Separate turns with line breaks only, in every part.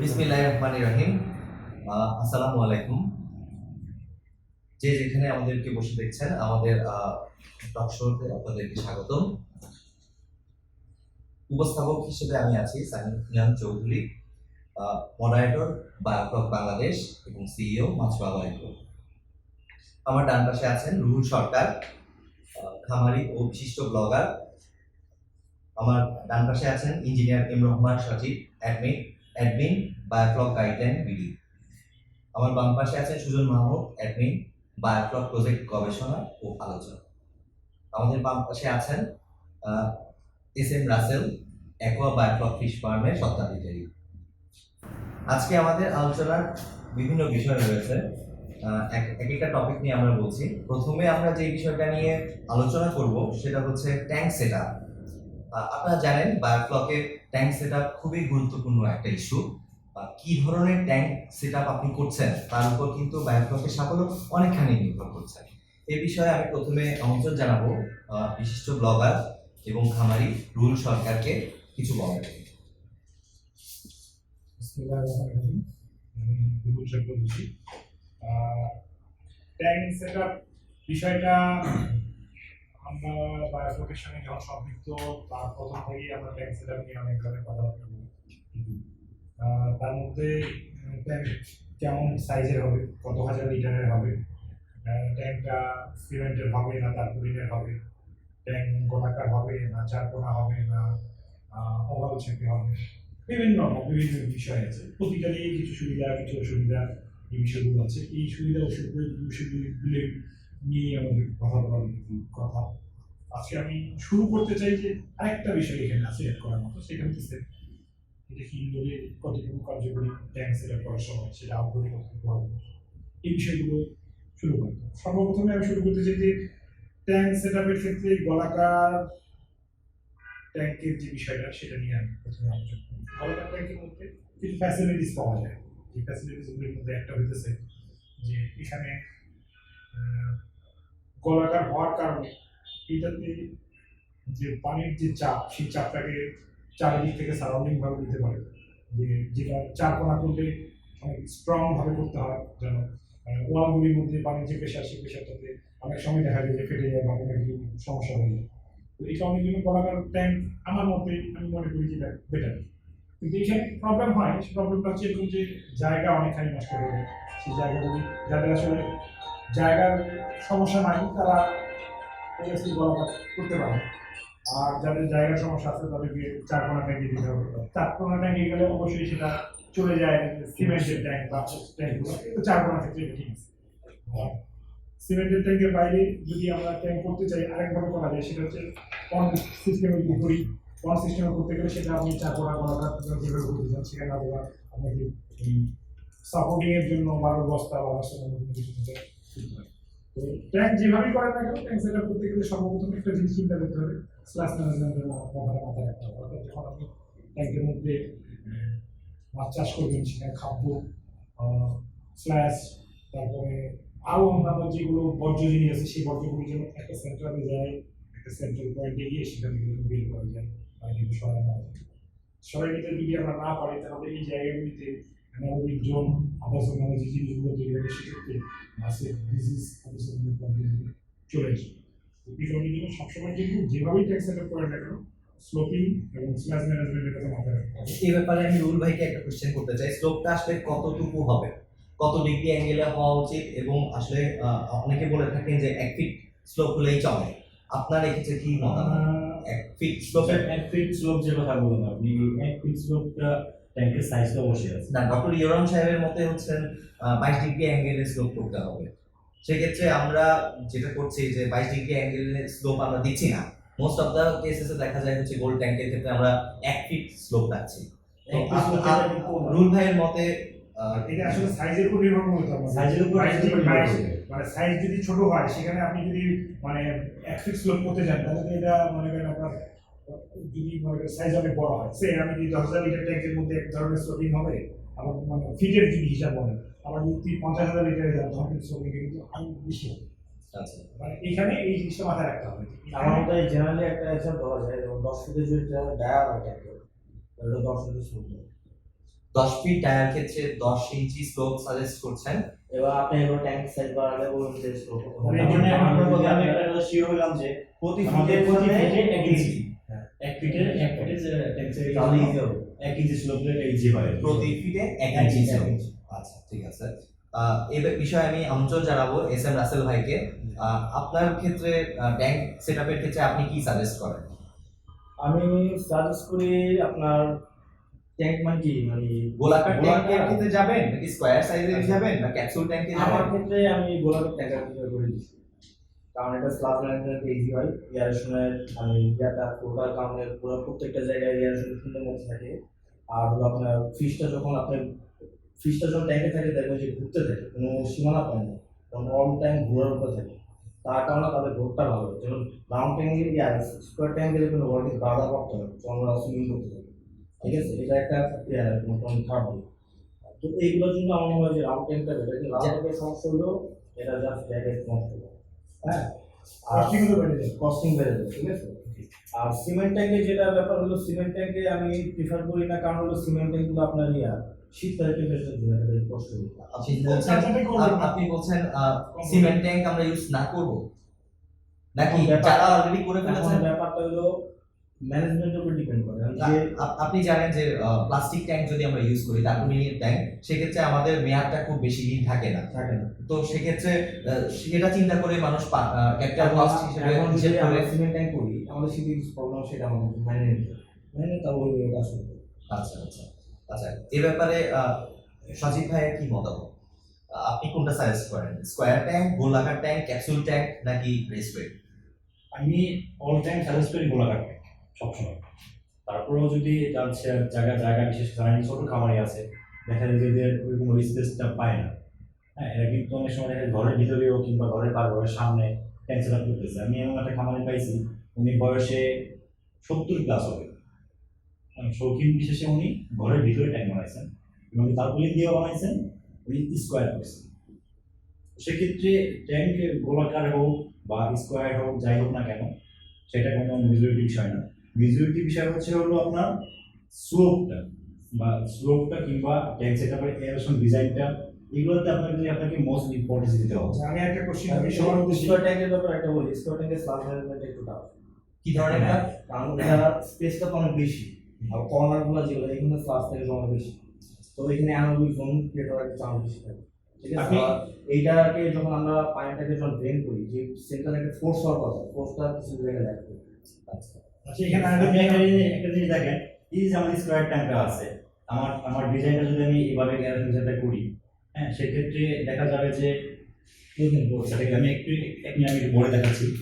বিসমিল্লাহির রহমানির রহিম। আসসালামু আলাইকুম। যে যেখানে আমাদেরকে বসে দেখছেন, আমাদের টক শোতে আপনাদেরকে স্বাগতম। উপস্থাপক হিসেবে আমি আছি সাইনাম চৌধুরী, মডারেটর বায়োক্লক বাংলাদেশ এবং সিইও মাছবাবা গ্রুপ। আমার ডান পাশে আছেন রুহুল সরকার, খামারি ও বিশিষ্ট ব্লগার। আমার ডান পাশে আছেন ইঞ্জিনিয়ার এম রহমান সচিব, অ্যাডমিন বায়োক্লক গাইডলাইন বিডি। আমার বাম পাশে আছেন Sujan Mahmud, admin bioclock project গবেষণা ও আলোচনা। আমাদের বাম পাশে আছেন S M Rasel, aqua bioclock fish ফার্মের স্বত্বাধিকারী। আজকে আমাদের আলোচনার বিভিন্ন বিষয় রয়েছে, এক একটা টপিক নিয়ে আমরা বলছি। প্রথমে আমরা যে বিষয়টা নিয়ে আলোচনা করব সেটা হচ্ছে ট্যাঙ্ক সেটআপ। আপনারা জানেন বায়োক্লকে ট্যাঙ্ক সেটআপ খুবই গুরুত্বপূর্ণ একটা ইস্যু। কি ধরনের ট্যাঙ্ক সেটআপ আপনি করছেন তার উপর কিন্তু বায়োক্লকের সাফল্য অনেকখানি নির্ভর করছে। এই বিষয়ে আমি প্রথমে আমন্ত্রণ জানাবো বিশিষ্ট ব্লগার এবং খামারি রুহুল সরকারকে কিছু বলার।
ট্যাঙ্ক সেটআপ বিষয়টা আমরা বায়োক্লকের সঙ্গে যখন সম্পৃক্ত তার প্রথম থেকেই আমরা ট্যাঙ্ক সেটআপ নিয়ে অনেক ধরনের কথাবার্তা বলি। তার মধ্যে ট্যাঙ্ক কেমন সাইজের হবে, কত হাজার লিটারের হবে, ট্যাঙ্কটা সিমেন্টের হবে না তারপরিনের হবে, ট্যাঙ্ক গোলাকার হবে না চারকোনা হবে না ওভাল শেপে হবে, বিভিন্ন বিষয় আছে। প্রতিটারই কিছু সুবিধা কিছু অসুবিধা এই বিষয়গুলো আছে। এই সুবিধা অসুবিধা বিষয়গুলো নিয়ে আমাদের কথা বলার কথা। আজকে আমি শুরু করতে চাই যে আরেকটা বিষয় এখানে আছে এড করার মতো, সেটা হচ্ছে এটা কি বলে কতটুকু কার্যকরী ট্যাঙ্ক সেটআপ করার সময় সেটা আগ্রহী কতটুকু হবে, এই বিষয়গুলো শুরু করতে। সর্বপ্রথমে আমি শুরু করতে চাই যে ট্যাঙ্ক সেটআপের ক্ষেত্রে গলাকার ট্যাঙ্কের যে বিষয়টা সেটা নিয়ে আমি প্রথমে আলোচনা করি। গলাকার ট্যাঙ্কের মধ্যে কিছু ফ্যাসিলিটিস পাওয়া যায়। যে ফ্যাসিলিটিসগুলির মধ্যে একটা হইতেছে যে এখানে গলাকার হওয়ার কারণে এটাতে যে পানির যে চাপ সেই চাপটাকে চারিদিক থেকে সারাউন্ডিং ভাবে দিতে পারে। যে যেটা চারকোনা করলে অনেক স্ট্রং ভাবে করতে হয়, যেন ওয়ালগুলির মধ্যে পানির যে প্রেশার সেই প্রেশারটাতে অনেক সময় দেখা যায় যে ফেটে যায় বা কোনো কিছু সমস্যা হয়ে যায়। তো এই কারণের জন্য গলাকার ট্যাঙ্ক আমার মতে আমি মনে করি যেটা বেটার। কিন্তু এখানে প্রবলেম হয়, সেই প্রবলেমটা হচ্ছে এরকম যে জায়গা অনেকখানি নষ্ট হয়ে যায়। সেই জায়গাগুলি যাদের আসলে জায়গার সমস্যা নাই তারা গলাকার করতে পারে, আর যাদের জায়গার সমস্যা আছে তাদেরকে চারকোনা ট্যাঙ্কে দিতে হবে। চারকোনা ট্যাঙ্কে গেলে অবশ্যই সেটা চলে যায় সিমেন্টের ট্যাঙ্ক বা ট্যাঙ্কগুলো, কিন্তু চারকোনা ক্ষেত্রে ঠিক আছে। সিমেন্টের ট্যাঙ্কের বাইরে যদি আমরা ট্যাঙ্ক করতে চাই আরেকভাবে করা যায়, সেটা হচ্ছে পন্ড সিস্টেমে যদি করি। পন্ড সিস্টেমে করতে গেলে সেটা আপনি চারকোনা গলাকার যেভাবে করতে চান সেখানে অথবা আপনাকে সাপোর্টিং এর জন্য 12 বস্তা বা 10 কিছু তো ট্যাঙ্ক যেভাবেই করেন না কেন ট্যাঙ্ক সেটআপ করতে গেলে সর্বপ্রথম একটা জিনিস চিন্তা করতে হবে, স্ল্যাশ ম্যানেজমেন্টের ব্যাপারে মাথায় রাখতে হবে। অর্থাৎ যখন আপনি ট্যাঙ্কের মধ্যে মাছ চাষ করবেন সেখানে খাদ্য স্ল্যাশ, তারপরে আরও অন্যান্য যেগুলো বর্জ্য জিনিস আছে সেই বর্জ্যগুলি যেন একটা সেন্ট্রালে যায়, একটা সেন্ট্রাল পয়েন্টে গিয়ে সেখান থেকে বের করা যায় বা এগুলো সরানো যায়। সরাইতে যদি আমরা না পারি তাহলে এই জায়গাগুলিতে অ্যানারোবিক জোন আবাস নামে যে জিনিসগুলো তৈরি হবে সেক্ষেত্রে মাছের ডিজিজ চলে আসবে। এই কারণের জন্য সবসময় কিন্তু যেভাবেই ট্যাক্স সেটআপ করে না কেন স্লোপিং এবং স্ল্যাশ ম্যানেজমেন্টের কথা মাথায় রাখতে হবে।
এই ব্যাপারে আমি রুহুল ভাইকে একটা কোশ্চেন করতে চাই, স্লোপটা আসলে কতটুকু হবে, কত ডিগ্রি অ্যাঙ্গেলে হওয়া উচিত, এবং আসলে অনেকে বলে থাকেন যে 1 ফিট স্লোপ হলেই চলে। আপনার এক্ষেত্রে কি মতামত? 1 ফিট স্লোপের
1 ফিট স্লোপ যে কথা বললেন আপনি, 1 ফিট স্লোপটা ট্যাঙ্কের সাইজ তো অবশ্যই আছে
না, ডক্টর ইউরাম সাহেবের মতে হচ্ছেন 22 ডিগ্রি অ্যাঙ্গেলে স্লোপ করতে হবে। সেক্ষেত্রে আমরা যেটা করছি যে 22 ডিগ্রি অ্যাঙ্গেলে স্লোপ আমরা দিচ্ছি না। মোস্ট অফ দ্য কেসেসে দেখা যায় হচ্ছে গোল্ড ট্যাঙ্কের ক্ষেত্রে আমরা 1 ফিট স্লোপ রাখছি। রুল ভাইয়ের মতে
এটা আসলে সাইজের উপর নির্ভর করতে হবে।
সাইজের উপর
মানে সাইজ যদি ছোট হয় সেখানে আপনি যদি মানে 1 ফিট স্লোপ করতে চান তাহলে তো এটা মনে করেন আপনার যদি মনে করেন সাইজ অনেক বড় হয়, সে আমি যদি 10,000 লিটার ট্যাঙ্কের মধ্যে এক ধরনের স্লোপিং হবে, আমার মানে ফিটের যদি হিসাব হয়, আমার যদি 50,000 লিটারে যান তখন কিন্তু স্লোপিং কিন্তু আমি বেশি হবে।
আচ্ছা,
মানে এখানে এই জিনিসটা মাথায় রাখতে হবে।
আমার মতে জেনারেলি একটা এক্সাম্পল দেওয়া যায়, যেমন 10 ফিটের যদি ডায়ার হয় ট্যাঙ্কের, তাহলে 10 ফিটের স্লোপ হবে।
10 ফিট টায়ার ক্ষেত্রে 10 ইঞ্চি স্লোপ সাজেস্ট করছেন।
এবার আপনি এবার ট্যাঙ্ক সাইজ বাড়ালে বলুন যে slope কত।
মানে
তার মানে
আমরা
আমরা
যদি
আমি একটা কথা শিওর হলাম যে
প্রতি
আমাদের
ফিটের
প্রতি
জন্য
ফিটে 1 ইঞ্চি।
হ্যাঁ।
1 ফিটের টেক্সচার
তাহলে easy হবে।
1 ইঞ্চি স্লোপে এটা ইজি হয়।
প্রতি ফিটে 1
এক
ইঞ্চি
ইঞ্চি।
slope। আচ্ছা ঠিক আছে। এই বিষয়ে আমি আমন্ত্রণ জানাবো এস এম রাসেল ভাইকে। আপনার ক্ষেত্রে ট্যাঙ্ক সেটআপের ক্ষেত্রে আপনি কি সাজেস্ট করেন?
আমি সাজেস্ট করি আপনার ট্যাঙ্ক মানে কি মানে
গোলাকার ট্যাঙ্কের
গোলাকার।
ক্ষেত্রে যাবেন নাকি স্কয়ার সাইজের যাবেন না ক্যাপসুল ট্যাঙ্কে
আমার
যাবেন?
ক্ষেত্রে আমি গোলাকার ট্যাঙ্কার প্রিফার করে দিচ্ছি, কারণ এটা স্ল্যাব ম্যানেজমেন্ট ইজি হয়। এয়ারেশনের মানে ইয়াটা পুরোটা কারণে পুরো প্রত্যেকটা জায়গায় এয়ারেশন সুন্দর মতো থাকে। আর হলো আপনার ফিশটা যখন ট্যাঙ্কে থাকে দেখবেন যে ঘুরতে থাকে, কোনো সীমানা পায় না, কারণ অল টাইম ঘোরার উপর থাকে। তার কারণে তাদের ভোটটা ভালো হয়। যেমন রাউন্ড ট্যাঙ্কে স্কোয়ার ট্যাঙ্কে দেখবেন ওয়ার্কিং বাধা করতে হবে, যখন ওরা সুইমিং করতে থাকে। ঠিক আছে, এটা একটা মোটামুটি খারাপ দিক। তো এইগুলোর জন্য আমার মনে হয় যে রাউন্ড ট্যাঙ্কটা বেটার। কিন্তু রাউন্ড ট্যাঙ্কের সমস্যা হলো এটা জাস্ট জায়গায় নষ্ট করে। হ্যাঁ, আর
কস্টিং তো বেড়ে যায়।
কস্টিং বেড়ে যায়, ঠিক আছে। আর সিমেন্ট ট্যাঙ্কে যেটা ব্যাপার হলো, সিমেন্ট ট্যাঙ্কে আমি প্রিফার করি না, কারণ হলো সিমেন্ট ট্যাঙ্কগুলো আপনার শীতকালে টেম্পারেচার ধরে কষ্ট হবে।
আপনি বলছেন সিমেন্ট ট্যাঙ্ক আমরা ইউজ না করব নাকি
এখন ব্যাপার-
যারা অলরেডি করে
এখন
ফেলেছেন?
ব্যাপারটা হলো ম্যানেজমেন্টের উপর ডিপেন্ড করে। যে
আপনি জানেন যে প্লাস্টিক ট্যাঙ্ক যদি আমরা ইউজ করি অ্যালুমিনিয়াম ট্যাঙ্ক, সেক্ষেত্রে আমাদের মেয়াদটা খুব বেশি দিন থাকে না।
থাকে না।
তো সেক্ষেত্রে সেটা চিন্তা করে মানুষ ক্যাপিটাল কস্ট হিসেবে
এখন
হিসেব
যদি
করে।
আমরা সিমেন্ট ট্যাঙ্ক করি, আমাদের শীতে কিছু প্রবলেম সেটা আমাদের মেনে নিতে হবে। মেনে নিতে হবে, ওই কাজ করতে হবে।
আচ্ছা আচ্ছা আচ্ছা, এ ব্যাপারে সজীব ভাইয়ের কি মতামত? আপনি কোনটা সাজেস্ট করেন, স্কয়ার ট্যাঙ্ক, গোলাকার ট্যাঙ্ক, ক্যাপসুল ট্যাঙ্ক নাকি রেসওয়ে?
আমি অল টাইম সাজেস্ট করি গোলাকার ট্যাঙ্ক সবসময়। তারপরেও যদি জায়গা বিশেষ করে যারা ছোট খামারি আছে, দেখা যায় যে এদের ওইরকম স্পেসটা পায় না। হ্যাঁ, এরা কিন্তু অনেক সময় দেখা যায় ঘরের ভিতরেও কিংবা ঘরের সামনে ট্যাঙ্ক সেট আপ করতেছে। আমি এমন একটা খামারি পাইছি, উনি বয়সে 70+ হবে, শৌখিন বিশেষে উনি ঘরের ভিতরে ট্যাঙ্ক বানাইছেন এবং তারপরে দিয়েও বানাইছেন, উনি স্কোয়ার করেছেন। সেক্ষেত্রে ট্যাঙ্ক গোলাকার হোক বা স্কোয়ার হোক, যাই হোক না কেন, সেটা কোনো মেজরিটি বিষয় না। মেজরিটি বিষয় হলো আপনার স্লোপটা কিংবা ট্যাঙ্ক সেটআপের এয়ারেশন ডিজাইনটা, এগুলোতে আপনাকে মোস্ট ইম্পর্টেন্স দিতে হবে।
আমি একটা কোশ্চেন আমি সবার উদ্দেশ্যে
স্কোয়ার ট্যাঙ্কের ব্যাপারে একটা বলি, স্কোয়ার ট্যাঙ্কের স্ল্যাব ম্যানেজমেন্ট একটু টাফ।
কি ধরনের
হ্যাঁ,
কাজ?
কারণ এটা স্পেসটা তো অনেক বেশি, আর কর্নারগুলো যেগুলো এখানে স্ল্যাব থেকে জমা বেশি, তো এখানে অ্যানোলিক জোন ক্রিয়েট হওয়ার একটা চান্স বেশি থাকে। ঠিক আছে,
আপনি-
আর এইটাকে যখন আমরা পানিটাকে যখন ড্রেন করি, যে সেন্টারে একটা ফোর্স হওয়ার কথা, ফোর্সটা কিছু জায়গায় লাগবে।
আচ্ছা
আচ্ছা এখানে
আপনি একটা জিনিস দেখেন, এই যে আমার স্কোয়ার ট্যাঙ্কটা আছে, আমার ডিজাইনটা যদি আমি এভাবে এয়ারেশন ডিজাইনটা করি, হ্যাঁ, সেক্ষেত্রে দেখা যাবে যে সেটাকে আমি আমি বলে দেখাচ্ছি।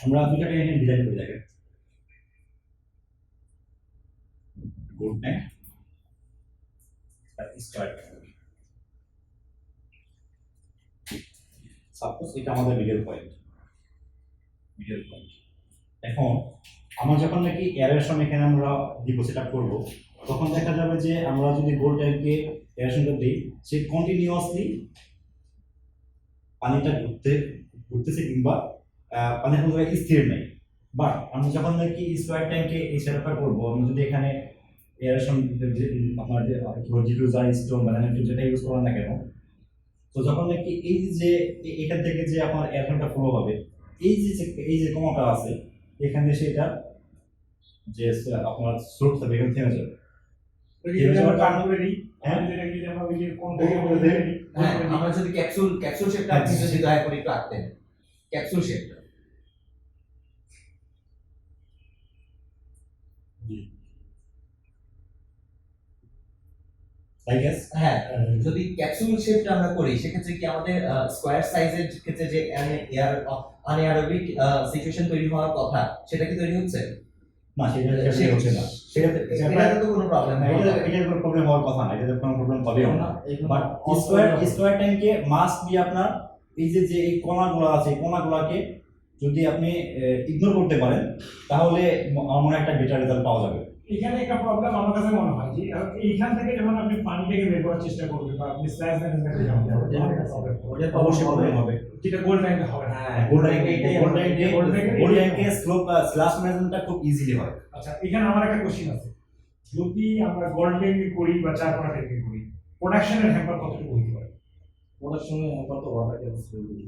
আমরা দুটাকে এখানে ডিজাইন করে দেখেন, good tank square tank. Suppose এটা আমাদের মিডল পয়েন্ট। এখন আমরা যখন নাকি এয়ারেশন এখানে আমরা দিব সেট আপ করবো, তখন দেখা যাবে যে আমরা যদি গোল ট্যাঙ্কে এয়ারেশনটা দিই, সে কন্টিনিউয়াসলি পানিটা ঘুরতেছে কিংবা পানির কোনো জায়গায় স্থির নেই। বাট আমরা যখন নাকি স্কোয়ার ট্যাঙ্কে এই সেট আপটা করবো, আমরা যদি এখানে এয়ারেশন আপনার ডিফিউজার স্টোন বা যেটা ইউজ করেন না কেন, তো যখন নাকি এখান থেকে যে আপনার এয়ারফ্লোটা ফ্লো হবে, এই যে কমাটা আছে এখানে সেটা যে আপনার স্রোত থাকবে এখানে থেমে যাবে।
হ্যাঁ, আমরা যদি ক্যাপসুল শেপটা আপনি যদি দয়া করে একটু আঁকতেন, ক্যাপসুল শেপটা।
আই গেস
হ্যাঁ, যদি ক্যাপসুল শেপটা আমরা করি, সেক্ষেত্রে কি আমাদের স্কয়ার সাইজের ক্ষেত্রে যে আনএয়ারোবিক সিচুয়েশন তৈরি হওয়ার কথা, সেটা কি তৈরি হচ্ছে?
না, সেটা হচ্ছে না।
সেটাতে তো কোনো প্রবলেম নেই।
এটার কোনো প্রবলেম হওয়ার কথা না, এটাতে কোনো প্রবলেম হবেও না। বাট স্কোয়ার ট্যাঙ্কে মাস্ট বি আপনার এই যে এই কোণাগুলো আছে, এই কোণাগুলোকে যদি আপনি ইগনোর করতে পারেন, তাহলে আমার মনে হয় একটা বেটার রেজাল্ট পাওয়া যাবে।
এখানে একটা প্রবলেম আমার কাছে মনে হয় যে এইখান থেকে যখন আপনি পানিটাকে বের করার চেষ্টা করবেন বা আপনি স্ল্যাশ ম্যানেজমেন্টে যাবেন,
অবশ্যই প্রবলেম হবে।
যেটা গোল্ড ট্যাঙ্কে হবে না।
হ্যাঁ, গোল্ড ট্যাঙ্কে স্ল্যাশ ম্যানেজমেন্টটা খুব ইজিলি হয়।
আচ্ছা, এখানে আমার একটা কোশ্চেন আছে, যদি আমরা গোল্ড ট্যাঙ্কে করি বা চার কোনা ট্যাঙ্কে করি, প্রোডাকশনের হ্যাম্পার কতটুকু হতে পারে?
প্রোডাকশনে কত ওয়াটার ক্যাপাসিটি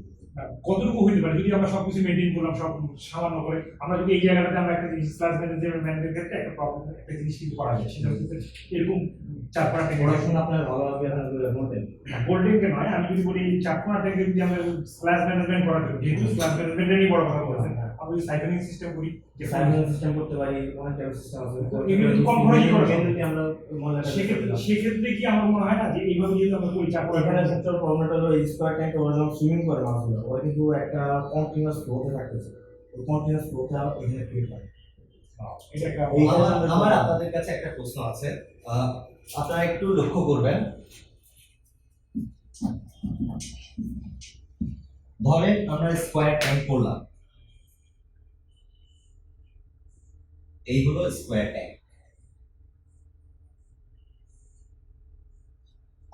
কতটুকু হইতে পারে যদি আমরা সবকিছু মেনটেন করলাম সব সামান্য করে, আমরা যদি এই জায়গাটাতে আমরা একটা জিনিস ক্লাস ম্যানেজমেন্টের ক্ষেত্রে একটা প্রবলেম একটা জিনিস কিন্তু করা যায়, সেটা হচ্ছে এরকম চার কোনা ট্যাঙ্কে
প্রোডাকশন আপনার ভালোভাবে এখন বলতেন
গোল্ড ট্যাঙ্কে নয়, আমি যদি বলি চার কোনা ট্যাঙ্কে যদি আমরা ক্লাস ম্যানেজমেন্ট করার জন্য, যেহেতু ক্লাস ম্যানেজমেন্টেরই বড় কথা বলেছেন, আমরা যদি সাইকেলিং সিস্টেম করি, যে
সাইকেল সিস্টেম করতে পারি, অনেক টাইপের সিস্টেম আছে
এগুলো কিন্তু কম খরচে করা যায়।
যদি আমরা মনে
সেক্ষেত্রে কি আমার মনে হয় না যে এইভাবে যদি আমরা করি চার কোনা
এখানে সবচেয়ে প্রবলেমটা হলো স্কোয়ার ট্যাঙ্কে ওরা যখন সুইমিং করে মাছগুলো, ওরা কিন্তু একটা কন্টিনিউয়াস ফ্লোতে থাকতেছে, ওই কন্টিনিউয়াস ফ্লোতে এখানে ক্রিয়েট হয়।
এটা একটা
আমার আপনাদের কাছে একটা প্রশ্ন আছে, আপনারা একটু লক্ষ্য করবেন। ধরেন আমরা স্কোয়ার ট্যাঙ্ক করলাম, এই হলো স্কোয়ার ট্যাঙ্ক।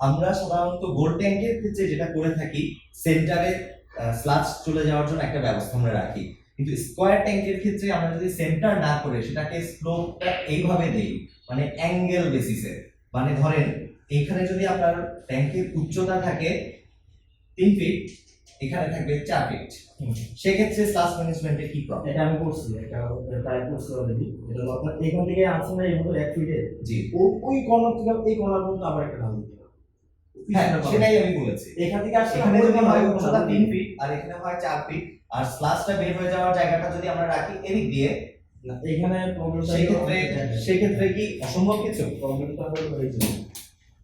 আমরা সাধারণত গোল্ড ট্যাঙ্কের ক্ষেত্রে যেটা করে থাকি, সেন্টারে স্লাজ চলে যাওয়ার জন্য একটা ব্যবস্থা আমরা রাখি, কিন্তু স্কোয়ার ট্যাঙ্কের ক্ষেত্রে আমরা যদি সেন্টার না করে সেটাকে স্লোপটা এইভাবে দেই, মানে অ্যাঙ্গেল বেসিসে, মানে ধরেন এইখানে যদি আপনার ট্যাঙ্কের উচ্চতা থাকে 3 ফিট, এখানে থাকবে 4 ফিট, সেক্ষেত্রে স্লাজ ম্যানেজমেন্টে কি প্রবলেম?
এটা আমি করছি, এটা ট্রাই করছি অলরেডি। এটা হলো আপনার এখান থেকে আসছে না, এগুলো 1 ফিটে
জি,
ওই কর্নার থেকে এই কর্নার পর্যন্ত আবার একটা ঢাল দিতে হবে।
হ্যাঁ সেটাই আমি বলেছি।
এখান থেকে আসছে
এখানে যদি হয় উচ্চতা 3 ফিট আর এখানে হয় 4 ফিট, আর স্লাজটা বের হয়ে যাওয়ার জায়গাটা যদি আমরা রাখি এদিক দিয়ে,
না, এখানে প্রবলেমটা
সেক্ষেত্রে কি অসম্ভব কিছু?
প্রবলেমটা হলো এই যে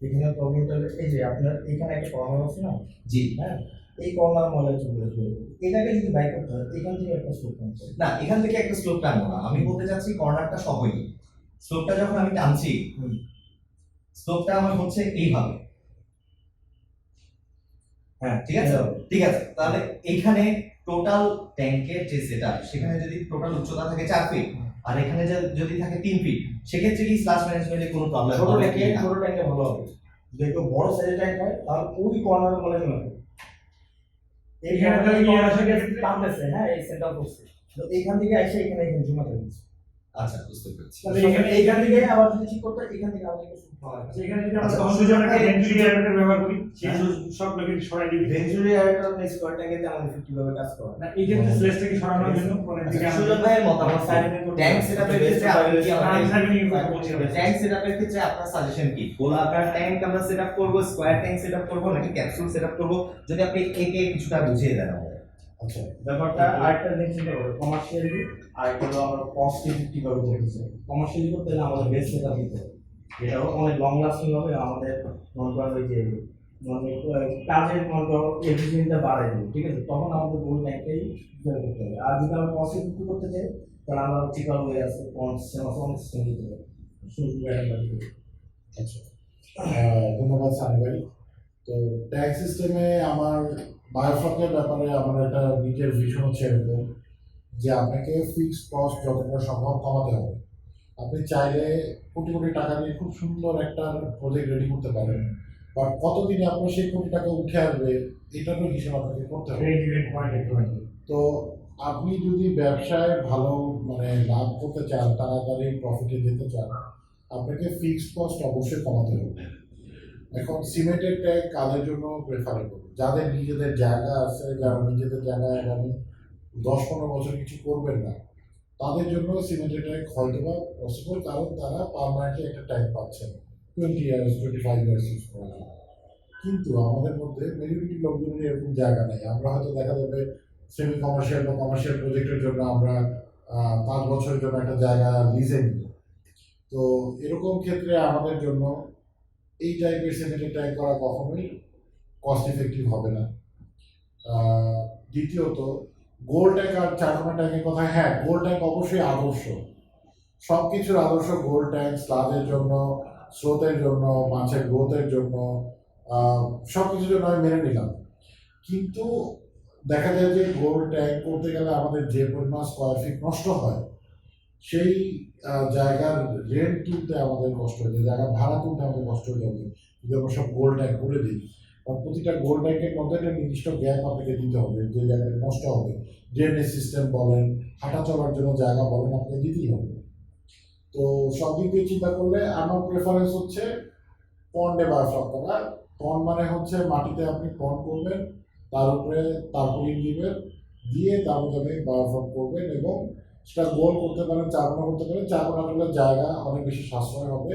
এখানে প্রবলেমটা হলো এই যে আপনার এখানে একটা কর্নার আছে না,
জি,
হ্যাঁ, এই কর্নার মলে চলে আসবে, এটাকে যদি বাইক করতে হয় এখান থেকে একটা স্লোপ পাচ্ছে।
না এখান থেকে একটা স্লোপ টানবো না, আমি বলতে চাচ্ছি কর্নারটা সবই স্লোপটা যখন আমি টানছি, স্লোপটা আমার হচ্ছে এইভাবে।
হ্যাঁ
ঠিক আছে, ঠিক আছে, তাহলে এইখানে টোটাল ট্যাঙ্কের যে সেটআপ, সেখানে যদি টোটাল উচ্চতা থাকে 4 ফিট আর এখানে যদি থাকে 3 ফিট, সেক্ষেত্রে কি স্লাশ ম্যানেজমেন্টে কোনো প্রবলেম
ছোট
হবে
ট্যাঙ্কে
কি না?
ছোট ট্যাঙ্কে ভালো হবে, যদি একটু বড় সাইজের ট্যাঙ্ক হয় তাহলে ওই কর্নার মলে চলে আসবে।
এখানে তো এই আসলে
টানতেছে, হ্যাঁ এই সেটআপ করছে, তো এইখান থেকে এসে এখানে জমা থাকছে।
আচ্ছা, বুঝতে পেরেছি।
তাহলে
এইখান থেকে আবার যদি ঠিক করতে হয়, এখান থেকে আবার একটা সুবিধা হয়।
এখানে যদি আমরা
আচ্ছা,
তখন দুজনকে ভেন্টুলেটর ব্যবহার করি, সেই সব লোকে সরাই দিই।
ভেঞ্চুরি আরেকটা স্কোয়ার ট্যাঙ্কে আমাদের 50 ভাবে কাজ করে।
না এই ক্ষেত্রে স্লেজটাকে সরানোর জন্য কোনের দিকে আমরা
সুজন ভাইয়ের মতামত ট্যাঙ্ক সেটআপের ক্ষেত্রে আপনি কি ট্যাঙ্ক সেটআপের ক্ষেত্রে আপনার সাজেশন কি? গোলাকার ট্যাঙ্ক আমরা সেটআপ করব, স্কয়ার ট্যাঙ্ক সেটআপ করব, নাকি ক্যাপসুল সেটআপ করব? যদি আপনি একে কিছুটা বুঝিয়ে দেন আমাদের।
আচ্ছা, ব্যাপারটা আরেকটা জিনিস চিন্তা করো, কমার্শিয়ালি আরেকটা হলো আমরা কস্ট কিভাবে করতেছি। কমার্শিয়ালি করতে হলে আমাদের বেস সেটআপ দিতে হবে, যেটা অনেক লং লাস্টিং হবে, আমাদের মনে করেন ওই যে মানে কাজের মনে করো এফিসিয়েন্সিটা বাড়াই দেবে, ঠিক আছে, তখন আমাদের গোল ট্যাঙ্কেই জয়েন করতে হবে। আর যদি আমরা কস্ট করতে চাই তাহলে আমরা চিপার হয়ে আছে অনেক সিস্টেম দিতে হবে, শুরু করে।
আচ্ছা, ধন্যবাদ সানি ভাই। তো ট্যাক্স সিস্টেমে আমার বায়োফ্লকের ব্যাপারে আমার একটা নিজের ভিশন হচ্ছে এরকম যে আপনাকে ফিক্সড কস্ট যতটা সম্ভব কমাতে হবে। আপনি চাইলে কোটি কোটি টাকা দিয়ে খুব সুন্দর একটা প্রজেক্ট রেডি করতে পারেন, বাট কতদিনে আপনার সেই কোটি টাকা উঠে আসবে এটারও হিসাব আপনাকে করতে হবে। তো আপনি যদি ব্যবসায় ভালো মানে লাভ করতে চান, তাড়াতাড়ি প্রফিটে যেতে চান, আপনাকে ফিক্সড কস্ট অবশ্যই কমাতে হবে। এখন সিমেন্টের ট্যাঙ্ক কাদের জন্য প্রেফারেবল? যাদের নিজেদের জায়গা আছে, যারা নিজেদের জায়গায় আগামী 10-15 বছর কিছু করবেন না, তাদের জন্য সিমেন্টের ট্যাঙ্ক হয়তো বা পসিবল, কারণ তারা পারমানেন্টলি একটা ট্যাঙ্ক পাচ্ছেন 20 ইয়ার্স 25 ইয়ার্স ইউজ করার জন্য। কিন্তু আমাদের মধ্যে মেজরিটি লোকজনের এরকম জায়গা নেই। আমরা হয়তো দেখা যাবে সেমি কমার্শিয়াল বা কমার্শিয়াল প্রজেক্টের জন্য আমরা 5 বছরের জন্য একটা জায়গা লিজে নিব। তো এরকম ক্ষেত্রে আমাদের জন্য এই টাইপের সিমেন্টের ট্যাঙ্ক করা কখনোই কস্ট ইফেক্টিভ হবে না। দ্বিতীয়ত, গোল ট্যাঙ্ক আর চারকোনা ট্যাঙ্কের কথা, হ্যাঁ গোল ট্যাঙ্ক অবশ্যই আদর্শ, সব কিছুর আদর্শ গোল ট্যাঙ্ক, স্লাবের জন্য, স্রোতের জন্য, মাছের গ্রোথের জন্য, সব কিছুর জন্য আমি মেনে নিলাম। কিন্তু দেখা যায় যে গোল ট্যাঙ্ক করতে গেলে আমাদের যে পরিমাণ স্কোয়ার ফিট নষ্ট হয়, সেই জায়গার রেন্ট তুলতে আমাদের কষ্ট হয়ে যায়, জায়গার ভাড়া তুলতে আমাদের কষ্ট হয়ে যাবে যদি আমরা সব গোল ট্যাঙ্ক করে দিই। কারণ প্রতিটা গোল ট্যাঙ্কের মধ্যে একটা নির্দিষ্ট গ্যাপ আপনাকে দিতে হবে, যে জায়গাটা নষ্ট হবে, ড্রেনেজ সিস্টেম বলেন, হাঁটা চলার জন্য জায়গা বলেন, আপনাকে দিতেই হবে। তো সব দিক দিয়ে চিন্তা করলে আমার প্রেফারেন্স হচ্ছে পন্ডে বায়োফ্লক করা। পন্ড মানে হচ্ছে মাটিতে আপনি পন্ড করবেন, তার উপরে তারপলিন দিবেন, দিয়ে তার মধ্যে আপনি বায়োফ্লক করবেন, এবং সেটা গোল করতে পারেন, চারকোনা করতে পারেন। চারকোনা করলে জায়গা অনেক বেশি সাশ্রয় হবে,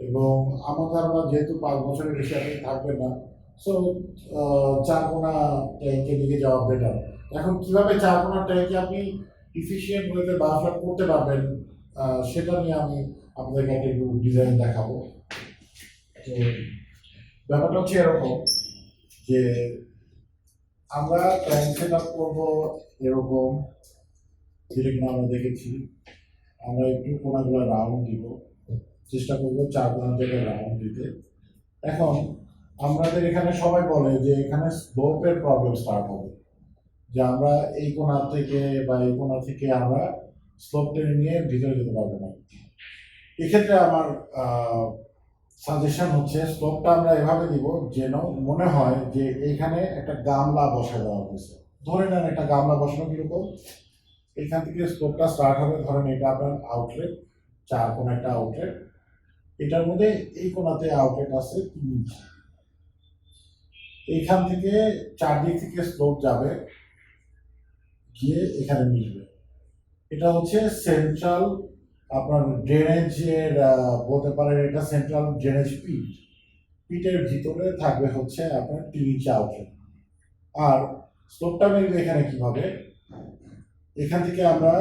এবং আমার ধারণা যেহেতু 5 বছরের বেশি আপনি থাকবেন না, সো চারকোনা ট্যাঙ্কের দিকে যাওয়া বেটার। এখন কিভাবে চারকোনা ট্যাঙ্কে আপনি ইফিসিয়েন্ট ওয়েতে বায়োফ্লক করতে পারবেন, সেটা নিয়ে আমি আপনাদেরকে একটা একটু ডিজাইন দেখাবো। তো ব্যাপারটা হচ্ছে এরকম যে আমরা ট্যাঙ্ক সেট আপ করবো এরকম, যেটা কিনা আমরা দেখেছি। আমরা একটু কোনাগুলো রাউন্ড দিব, চেষ্টা করবো 4 কোনার জায়গায় রাউন্ড দিতে। এখন আমাদের এখানে সবাই বলে যে এখানে স্লোপের প্রবলেম স্টার্ট হবে, যে আমরা এই কোণা থেকে বা এই কোণা থেকে আমরা স্লোপ টেনে নিয়ে ভিতরে যেতে পারবো না। এক্ষেত্রে আমার সাজেশন হচ্ছে স্লোপটা আমরা এভাবে দিব যেন মনে হয় যে এইখানে একটা গামলা বসে দেওয়া হয়েছে। ধরে নেন একটা গামলা বসানো কিরকম, এখান থেকে স্লোপটা স্টার্ট হবে, ধরেন এটা আপনার আউটলেট, 4 কোণ একটা আউটলেট, এটার মধ্যে এই কোণাতে আউটলেট আছে 3 ইঞ্চি। এইখান থেকে 4 দিক থেকে স্লোপ যাবে, গিয়ে এখানে মিশবে। এটা হচ্ছে সেন্ট্রাল আপনার ড্রেনেজের বলতে পারেন, এটা সেন্ট্রাল ড্রেনেজ পিট। পিটের ভিতরে থাকবে হচ্ছে আপনার 3 ইঞ্চি আউটলেট। আর স্লোপটা মিলবে এখানে কিভাবে, এখান থেকে আমরা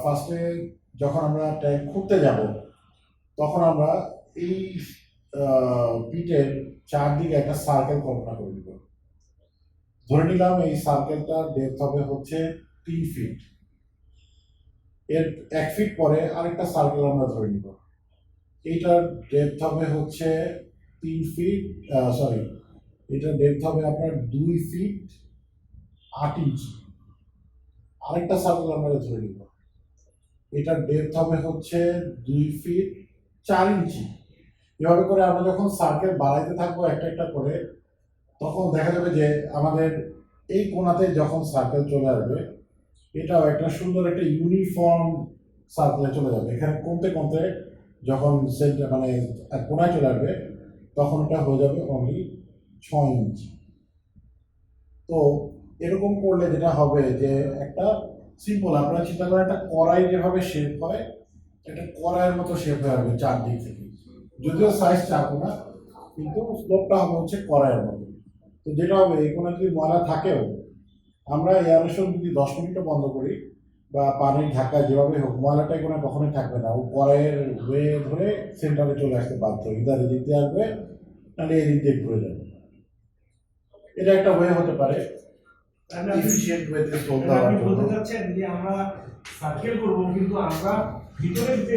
ফার্স্টে যখন আমরা ট্যাঙ্ক খুঁড়তে যাব, তখন আমরা এই পিটের চারদিকে একটা সার্কেল কল্পনা করে দিব। ধরে নিলাম এই সার্কেলটার ডেপথ হবে হচ্ছে 3 ফিট। এর 1 ফিট পরে আরেকটা সার্কেল আমরা ধরে নিব, এইটার ডেপথ হবে হচ্ছে 3 ফিট, সরি, এটার ডেপথ হবে আপনার 2 ফিট 8 ইঞ্চি। আরেকটা সার্কেল আমরা ধরে নিব, এটার ডেপথ হবে হচ্ছে 2 ফিট 4 ইঞ্চি। এভাবে করে আমরা যখন সার্কেল বাড়াইতে থাকবো একটা একটা করে, তখন দেখা যাবে যে আমাদের এই কোণাতে যখন সার্কেল চলে আসবে, এটাও একটা সুন্দর একটা ইউনিফর্ম সার্কেলে চলে যাবে। এখানে কমতে কমতে যখন সেন্টার মানে কোণায় চলে আসবে, তখন এটা হয়ে যাবে অনলি 6 ইঞ্চি। তো এরকম করলে যেটা হবে যে একটা সিম্পল, আপনারা চিন্তা করেন একটা কড়াই যেভাবে শেপ হয়, একটা কড়াইয়ের মতো শেপ হয়ে যাবে 4 দিক থেকে। যদিও সাইজ 4 কোণা, কিন্তু স্লোপটা হবে হচ্ছে কড়াইয়ের মতো। তো যেটা হবে, এই কোণা যদি ময়লা থাকেও, আমরা এয়ারেশন যদি 10 মিনিটও বন্ধ করি বা পানির ঢাকা যেভাবে হোক, ময়লাটা কোনো কখনোই থাকবে না। ও কড়াইয়ের ওয়ে ধরে সেন্টারে চলে আসতে বাধ্য, ইদার এদিক দিয়ে আসবে, নাহলে এদিক দিয়ে ঘুরে যাবে। এটা একটা ওয়ে হতে পারে এফিশিয়েন্ট ওয়েতে স্লোপ দেওয়ার
আপনি
জন্য।
বলতে চাচ্ছেন যে আমরা সার্কেল করবো, কিন্তু আমরা ভিতরের যে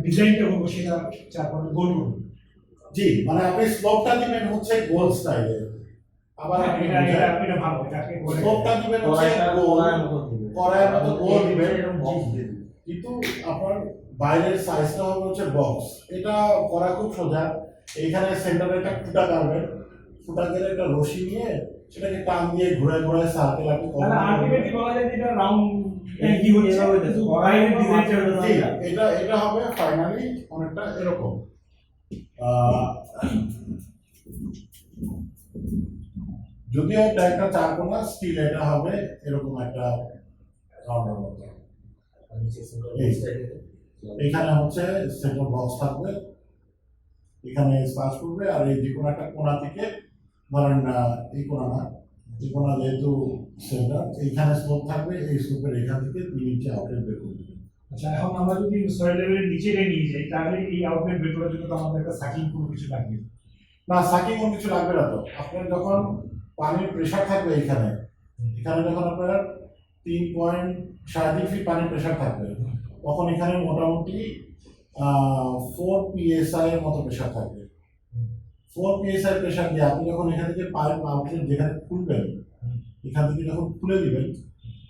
ডিজাইনটা করবো সেটা 4 কোণে গোল করবো।
জি, মানে আপনি স্লোপটা দিবেন হচ্ছে গোল স্টাইলে। আবার আপনি
এটা ভালো, এটাকে বলে
স্লোপটা দিবেন হচ্ছে কড়াইয়ের মতো গোল দিবেন, কিন্তু আপনার বাইরের সাইজটা হবে হচ্ছে বক্স। এটা করা খুব সোজা। এইখানে সেন্টারে একটা ফুটা কাটবেন, ফুটা গেলে একটা রশি নিয়ে সেটাকে টান দিয়ে ঘুরে ঘুরে সার্কেল আপনি
মানে আলটিমেটলি বলা যায় যে এটা রাউন্ড কি হচ্ছে, কিন্তু বাইরের ডিজাইনটা
জি, এটা হবে ফাইনালি অনেকটা এরকম। যদিও এটা একটা 4 কোণা, স্টিল এটা হবে এরকম একটা রাউন্ডের মতো। এখানে হচ্ছে সেন্টার বক্স থাকবে, এখানে স্পার্শ করবে, আর এই যে কোনো একটা কোণা থেকে ধরেন এই কোণা না, এই কোণা যেহেতু সেন্টার, এইখানে স্লোপ থাকবে, এই স্লোপের এখান থেকে 3 ইঞ্চি আউটলেট বের করবে।
আচ্ছা, এখন আমরা যদি সয়েল লেভেলের নিচে নিয়ে যাই, তাহলে এই আউটলেট বের করার জন্য তো আমাদের একটা সাকিং কোনো কিছু লাগবে
না, সাকিং কোনো কিছু লাগবে না। তো আপনার যখন পানির প্রেশার থাকবে এখানে, এখানে যখন আপনার 3.3 ফিট পানির প্রেশার থাকবে, তখন এখানে মোটামুটি 4 PSI এর মতো প্রেশার থাকবে। 4 PSI প্রেশার দিয়ে আপনি যখন এখান থেকে পাইপ আউটলেট যেখানে খুলবেন, এখান থেকে যখন খুলে দিবেন,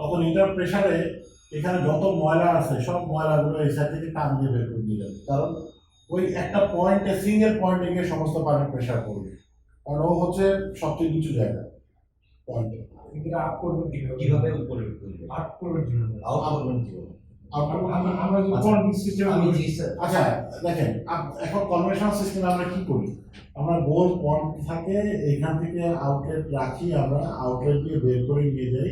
তখন এটার প্রেশারে এখানে যত ময়লা আছে সব ময়লাগুলো এই সাইড থেকে টান দিয়ে বের করে দিয়ে যাবে। কারণ ওই একটা পয়েন্টে, সিঙ্গেল পয়েন্টে গিয়ে সমস্ত পানির প্রেশার পড়বে। কারণ ও হচ্ছে সবচেয়ে নিচু জায়গা পয়েন্টে।
কিন্তু আপ করবেন
কিভাবে উপরে তুলবে
আপ করবেন কিভাবে?
আউট করবেন কিভাবে
আমরা যে
আচ্ছা।
কোন সিস্টেম
আমি জিনিসটা
আচ্ছা দেখেন এখন কনভেনশনাল সিস্টেমে আমরা কি করি, আমরা গোল পয়েন্ট থাকে এখান থেকে আউটলেট রাখি, আমরা আউটলেট দিয়ে বের করে নিয়ে যাই,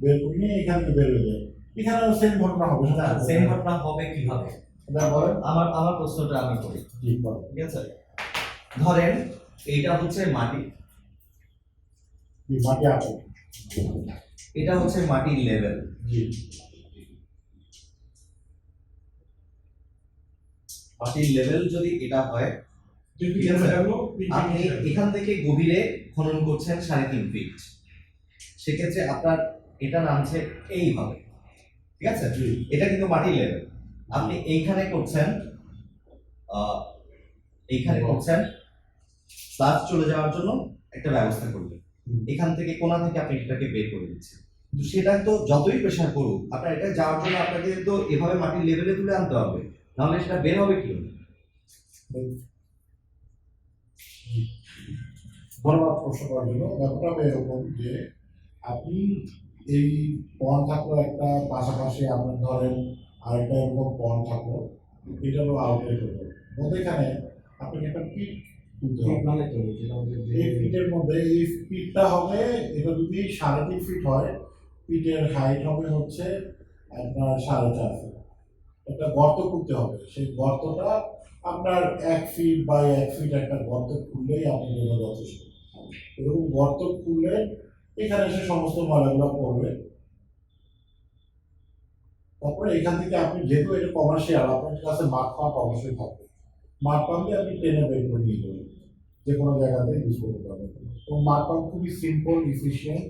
বের করে নিয়ে এখান থেকে বের হয়ে যায়। এখানে সেম ঘটনা হবে
না সেম ঘটনা হবে কিভাবে
বলেন।
আমার প্রশ্নটা আমি করি
জি বলেন।
ঠিক আছে ধরেন এইটা হচ্ছে মাটি
জি মাটি আছে।
এটা হচ্ছে মাটির লেভেল
জি
মাটির লেভেল যদি এটা হয়
যদি
ঠিক আছে।
থাকলো
আপনি এখান থেকে গভীরে খনন করছেন 3.5 ফিট, সেক্ষেত্রে আপনার এটা নামছে এইভাবে, ঠিক আছে।
জি
এটা কিন্তু মাটির লেভেল, আপনি এইখানে করছেন এইখানে করছেন স্লাস চলে যাওয়ার জন্য একটা ব্যবস্থা করবেন, এখান থেকে কোণা থেকে আপনি এটাকে বের করে দিচ্ছেন, কিন্তু সেটা তো যতই প্রেসার করুক আপনার এটা যাওয়ার জন্য আপনাকে তো এভাবে মাটির লেভেলে তুলে আনতে হবে, নাহলে সেটা বের হবে কি
ধন্যবাদ প্রশ্ন করার জন্য। ব্যাপারটা হবে এরকম যে আপনি এই পণ থাকলো একটা, পাশাপাশি আপনার ধরেন আরেকটা এরকম পণ থাকলো, এটা হলো আউটলেট হলো, মধ্যেখানে আপনাকে একটা পিট তুলতে হবে। এই পিটের মধ্যে এই পিটটা হবে, এটা যদি 3.5 ফিট হয় পিটের হাইট হবে হচ্ছে আপনার 4.5 ফিট। একটা গর্ত খুঁড়তে হবে, সেই গর্তটা আপনার 1 ফিট বাই 1 ফিট একটা গর্ত খুললেই আপনার জন্য যথেষ্ট। এরকম গর্ত খুললে এখানে এসে সমস্ত ময়লাগুলো পড়বে। তারপরে এখান থেকে আপনি যেহেতু এটা কমার্শিয়াল, আপনার কাছে মাঠ পাম্প অবশ্যই থাকবে, মাঠ পাম্প দিয়ে আপনি টেনে বের করে নিয়ে যাবেন, যে কোনো জায়গাতে ইউজ করতে পারবেন। এবং মাঠ পাম্প খুবই সিম্পল, ইফিশিয়েন্ট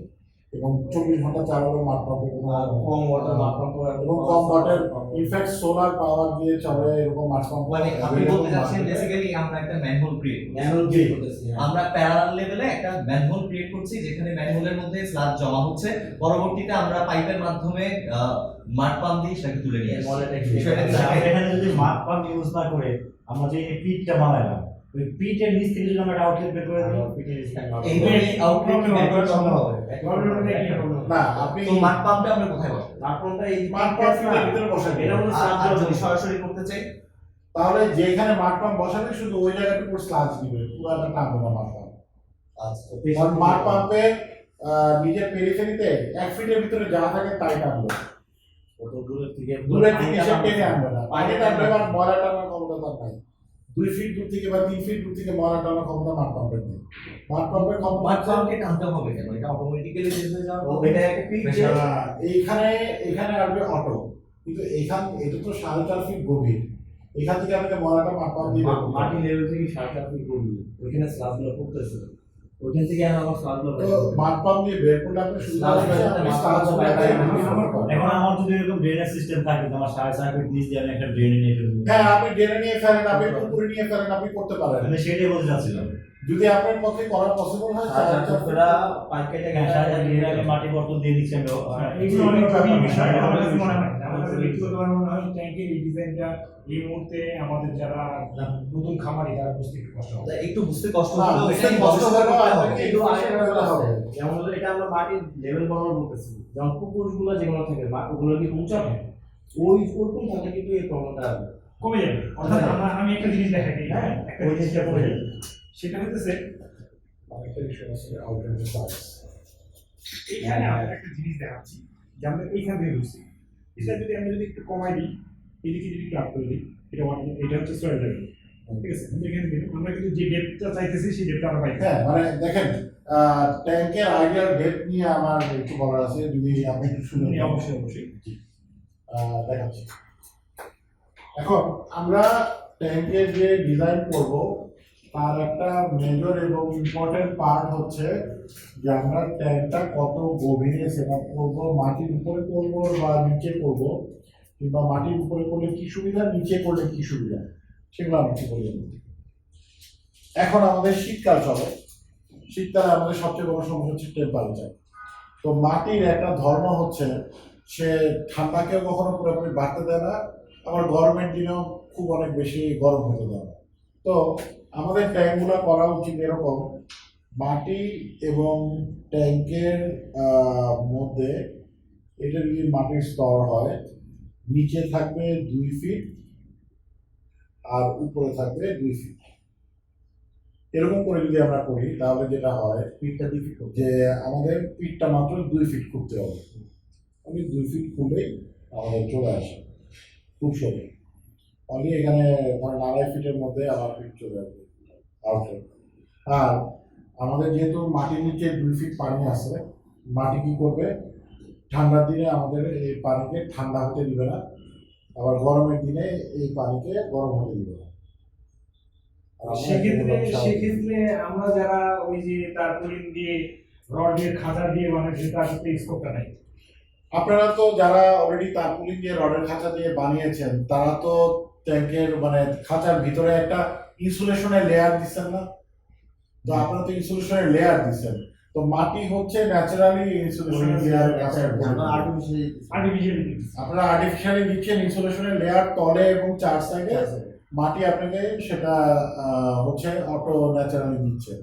এবং 24 ঘন্টা চালানো মাঠ পাম্পে কোনো
কম ওয়াটার মাপা
এবং কম ওয়াটার, ইনফ্যাক্ট সোলার পাওয়ার দিয়ে চলে এরকম মাঠ পাম্প।
মানে আপনি বলতে চাচ্ছেন বেসিক্যালি আমরা একটা ম্যানহোল ক্রিয়েট
ম্যানুয়াল দিয়ে করতেছি।
আমরা প্যারালাল লেভেলে একটা ম্যানহোল ক্রিয়েট করছি, যেখানে ম্যানহোলের মধ্যে স্লাগ জমা হচ্ছে, পরবর্তীতে আমরা পাইপের মাধ্যমে মাড পাম্প দিয়ে সেটাকে তুলে নিয়ে আসি। বিষয়টা কি
আচ্ছা,
সেটাই?
এখানে যদি মাঠ পাম্প ইউজ না করে আমরা যে পিটটা বানাইলাম, ওই পিটের নিচ থেকে যদি আমরা একটা আউটলেট বের করে দিই,
এইভাবে আউটলেট বের করা সম্ভব হবে
না আপনি
তো মাড পাম্পটা আমরা কোথায় বসাবো?
মাপনটা এই
মাঠ পাম্পের ভিতরে বসাবেন।
এটা হলো
আর যদি সরাসরি করতে চাই
তাহলে যেখানে মাঠ পাম্প বসাবে শুধু ওই জায়গাটুকু স্লাজ দিবে, পুরোটা টানবে না মাঠ পাম্প।
আচ্ছা
কারণ মাঠ পাম্পের নিজের পেরিফেরিতে 1 ফিটের ভিতরে যা থাকে তাই টানবে, দূরে থেকে সে টেনে আনবে না। পানি টানবে বা ময়লা টানার ক্ষমতা তার নাই। 2 ফিট দূর থেকে বা 3 ফিট দূর থেকে ময়লা টানার ক্ষমতা মাঠ পাম্পের নেই। মাঠ পাম্পের ক্ষমতা
মাড
হচ্ছে
পাম্পকে টানতে হবে কেন? এটা অটোমেটিক্যালি যেতে যাবে, এটা একটা পিচ
এইখানে এখানে আসবে অটো, কিন্তু এটা তো 4.5 ফিট গভীর, এখান থেকে আমাকে ময়লাটা মাঠ পাম্প দিয়ে বের করতে হবে।
মাটি লেভেল থেকে 7.5 ফিট গভীর ওইখানে স্ল্যাবগুলো পড়তেছে, ওইখান থেকে আবার স্ল্যাবগুলো
তো মাঠ পাম্প দিয়ে বের করলে আপনি সুবিধা হবে, আপনি স্লাজগুলোকে রিলিজ করতে পারবেন।
এখন আমার যদি এরকম ড্রেনেজ সিস্টেম থাকে, তো আমার 4.5 ফিট নিচ দিয়ে আমি একটা ড্রেনে নিয়ে ফেলবো,
হ্যাঁ আপনি ড্রেনে নিয়ে ফেলেন, আপনি পুকুরে নিয়ে ফেলেন, আপনি করতে পারেন।
আমি সেটাই বলতে চাচ্ছিলাম।
যদি আপনার পক্ষে করা পসিবল হয়
সাড়ে চার ফুটরা
হ্যাঁ, 4.5 ড্রেনে আমি মাটি বর্তন দিয়ে দিচ্ছি আমি।
এইগুলো অনেক জটিল বিষয়। আমার কাছে মনে হয় আমার কাছে ব্যক্তিগতভাবে মনে হয় ট্যাঙ্কের এই ডিজাইনটা এই মুহূর্তে আমাদের যারা নতুন খামারি তারা বুঝতে একটু কষ্ট হবে।
একটু বুঝতে কষ্ট
না,
হলেও
বুঝতে
এটাই
কষ্ট
ভবিষ্যতে
হলেও
করতে হবে।
আপনাকে
কিন্তু আরেকটা
বিষয়টা
ব্যাপার
হবে।
আছে, যেমন হলো এটা আমরা মাটির লেভেল বানানো বলতেছি, যেমন পুকুরগুলো যেগুলো থাকে ওগুলো কি উঁচা থাকে, ওরকম থাকলে কিন্তু এই প্রবলেমটা আসবে।
কমে যাবে। অর্থাৎ আমি একটা জিনিস দেখাই দিই, হ্যাঁ একটা
ওই
জিনিস
জিনিসটা কমে যাবে।
সেটা হচ্ছে
আরেকটা বিষয় আছে আউটলেটের সাইজ।
এখানে আমরা একটা জিনিস দেখাচ্ছি যে আমরা এইখান থেকে ঢুকছি, এটা যদি আমরা যদি একটু কমাই দিই, এদিকে যদি একটু আপ করে দিই, এটা হচ্ছে সয়েল লেভেল, ঠিক আছে। আমরা কিন্তু যে ডেপথটা চাইতেছি সেই ডেপথটা আমরা পাইছি।
হ্যাঁ মানে দেখেন ট্যাঙ্কের আইডিয়াল ডেপথ নিয়ে আমার একটু বলার আছে, যদি আপনি একটু শুনে নেন।
অবশ্যই
দেখাচ্ছি। এখন আমরা ট্যাঙ্কের যে ডিজাইন করব তার একটা মেজর এবং ইম্পর্টেন্ট পার্ট হচ্ছে যে আমরা ট্যাঙ্কটা কত গভীরে সেট আপ করবো, মাটির উপরে করবো বা নিচে করবো, কিংবা মাটির উপরে করলে কি সুবিধা, নিচে করলে কি সুবিধা, সেগুলো আমি একটু বলে দিই। এখন আমাদের শীতকাল চলে, শীতকালে আমাদের সবচেয়ে বড় সমস্যা হচ্ছে টেম্পারেচার। তো মাটির একটা ধর্ম হচ্ছে সে ঠান্ডাকেও কখনো পুরোপুরি বাড়তে দেয় না, আবার গরমের দিনেও খুব অনেক বেশি গরম হতে দেয় না। তো আমাদের ট্যাঙ্কগুলো করা উচিত এরকম মাটি এবং ট্যাঙ্কের মধ্যে এটা যদি মাটির স্তর হয়, নিচে থাকবে 2 ফিট আর উপরে থাকবে 2 ফিট। এরকম করে যদি আমরা করি তাহলে যেটা হয়
পিঠটা 2 ফিট
যে আমাদের পিঠটা মাত্র 2 ফিট খুঁড়তে হবে। আমি 2 ফিট খুঁড়লেই আমাদের চলে আসে খুব সহজে। আমি এখানে ধরেন 2.5 ফিটের মধ্যে আমার পিঠ চলে আসবে আউটলেট। আর আমাদের যেহেতু মাটির নিচে 2 ফিট পানি আছে, মাটি কি করবে, ঠান্ডার দিনে আমাদের এই পানিকে ঠান্ডা হতে দিবে না, আবার গরমের দিনে এই পানিকে গরম হতে দিবে না। আর আমরা
সেক্ষেত্রে
এগুলো সব-
সেক্ষেত্রে আমরা যারা ওই যে তারপলিন দিয়ে রডের খাঁচা দিয়ে বানাচ্ছি তার সাথে স্কোপটা নাই।
আপনারা তো যারা অলরেডি তারপুলিন দিয়ে রডের খাঁচা দিয়ে বানিয়েছেন তারা তো ট্যাঙ্কের মানে খাঁচার ভিতরে একটা ইনসুলেশনের লেয়ার দিচ্ছেন না? তো আপনারা তো ইনসুলেশনের লেয়ার দিচ্ছেন, তো মাটি হচ্ছে ন্যাচারালি ইনসুলেশনের লেয়ার
আর্টিফিশিয়ালি
আপনারা আর্টিফিশিয়ালি দিচ্ছেন ইনসুলেশনের লেয়ার তলে এবং 4 সাইডে, মাটি আপনাকে সেটা হচ্ছে অটো ন্যাচারালি দিচ্ছে।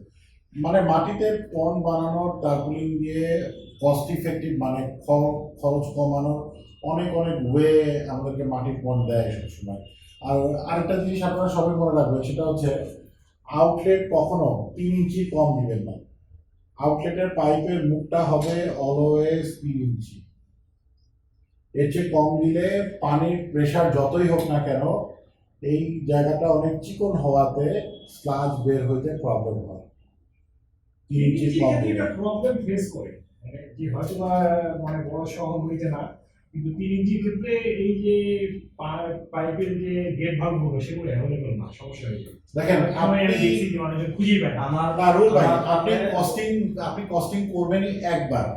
মানে মাটিতে পন্ড বানানোর তারপুলিন দিয়ে কস্ট ইফেক্টিভ মানে খরচ কমানোর অনেক অনেক ওয়ে আমাদেরকে মাটির পন্ড দেয় সবসময়। আর আরেকটা জিনিস আপনারা সবাই মনে রাখবেন, সেটা হচ্ছে আউটলেট কখনো 3 ইঞ্চি কম দিবেন না। আউটলেটের পাইপের মুখটা হবে অলওয়েজ 3 ইঞ্চি। এর চেয়ে কম দিলে পানির প্রেশার যতই হোক না কেন এই জায়গাটা অনেক চিকন হওয়াতে স্লাজ বের হইতে প্রবলেম হয়। 3 ইঞ্চি কম দিলে
একটা প্রবলেম ফেস করে, মানে যে হয়তো বা মানে বড় শহর হইতে না, কিন্তু 3 ইঞ্চির ক্ষেত্রে এই যে পাইপের যে গেট ভালভ গুলো সেগুলো অ্যাভেলেবল না, সমস্যা হয়ে যায়।
দেখেন
আমি
আপনি
দেখছি যে অনেকে খুঁজেই পায় না।
আমার
রুল ভাই,
আমার-
আপনি কস্টিং করবেনই একবার।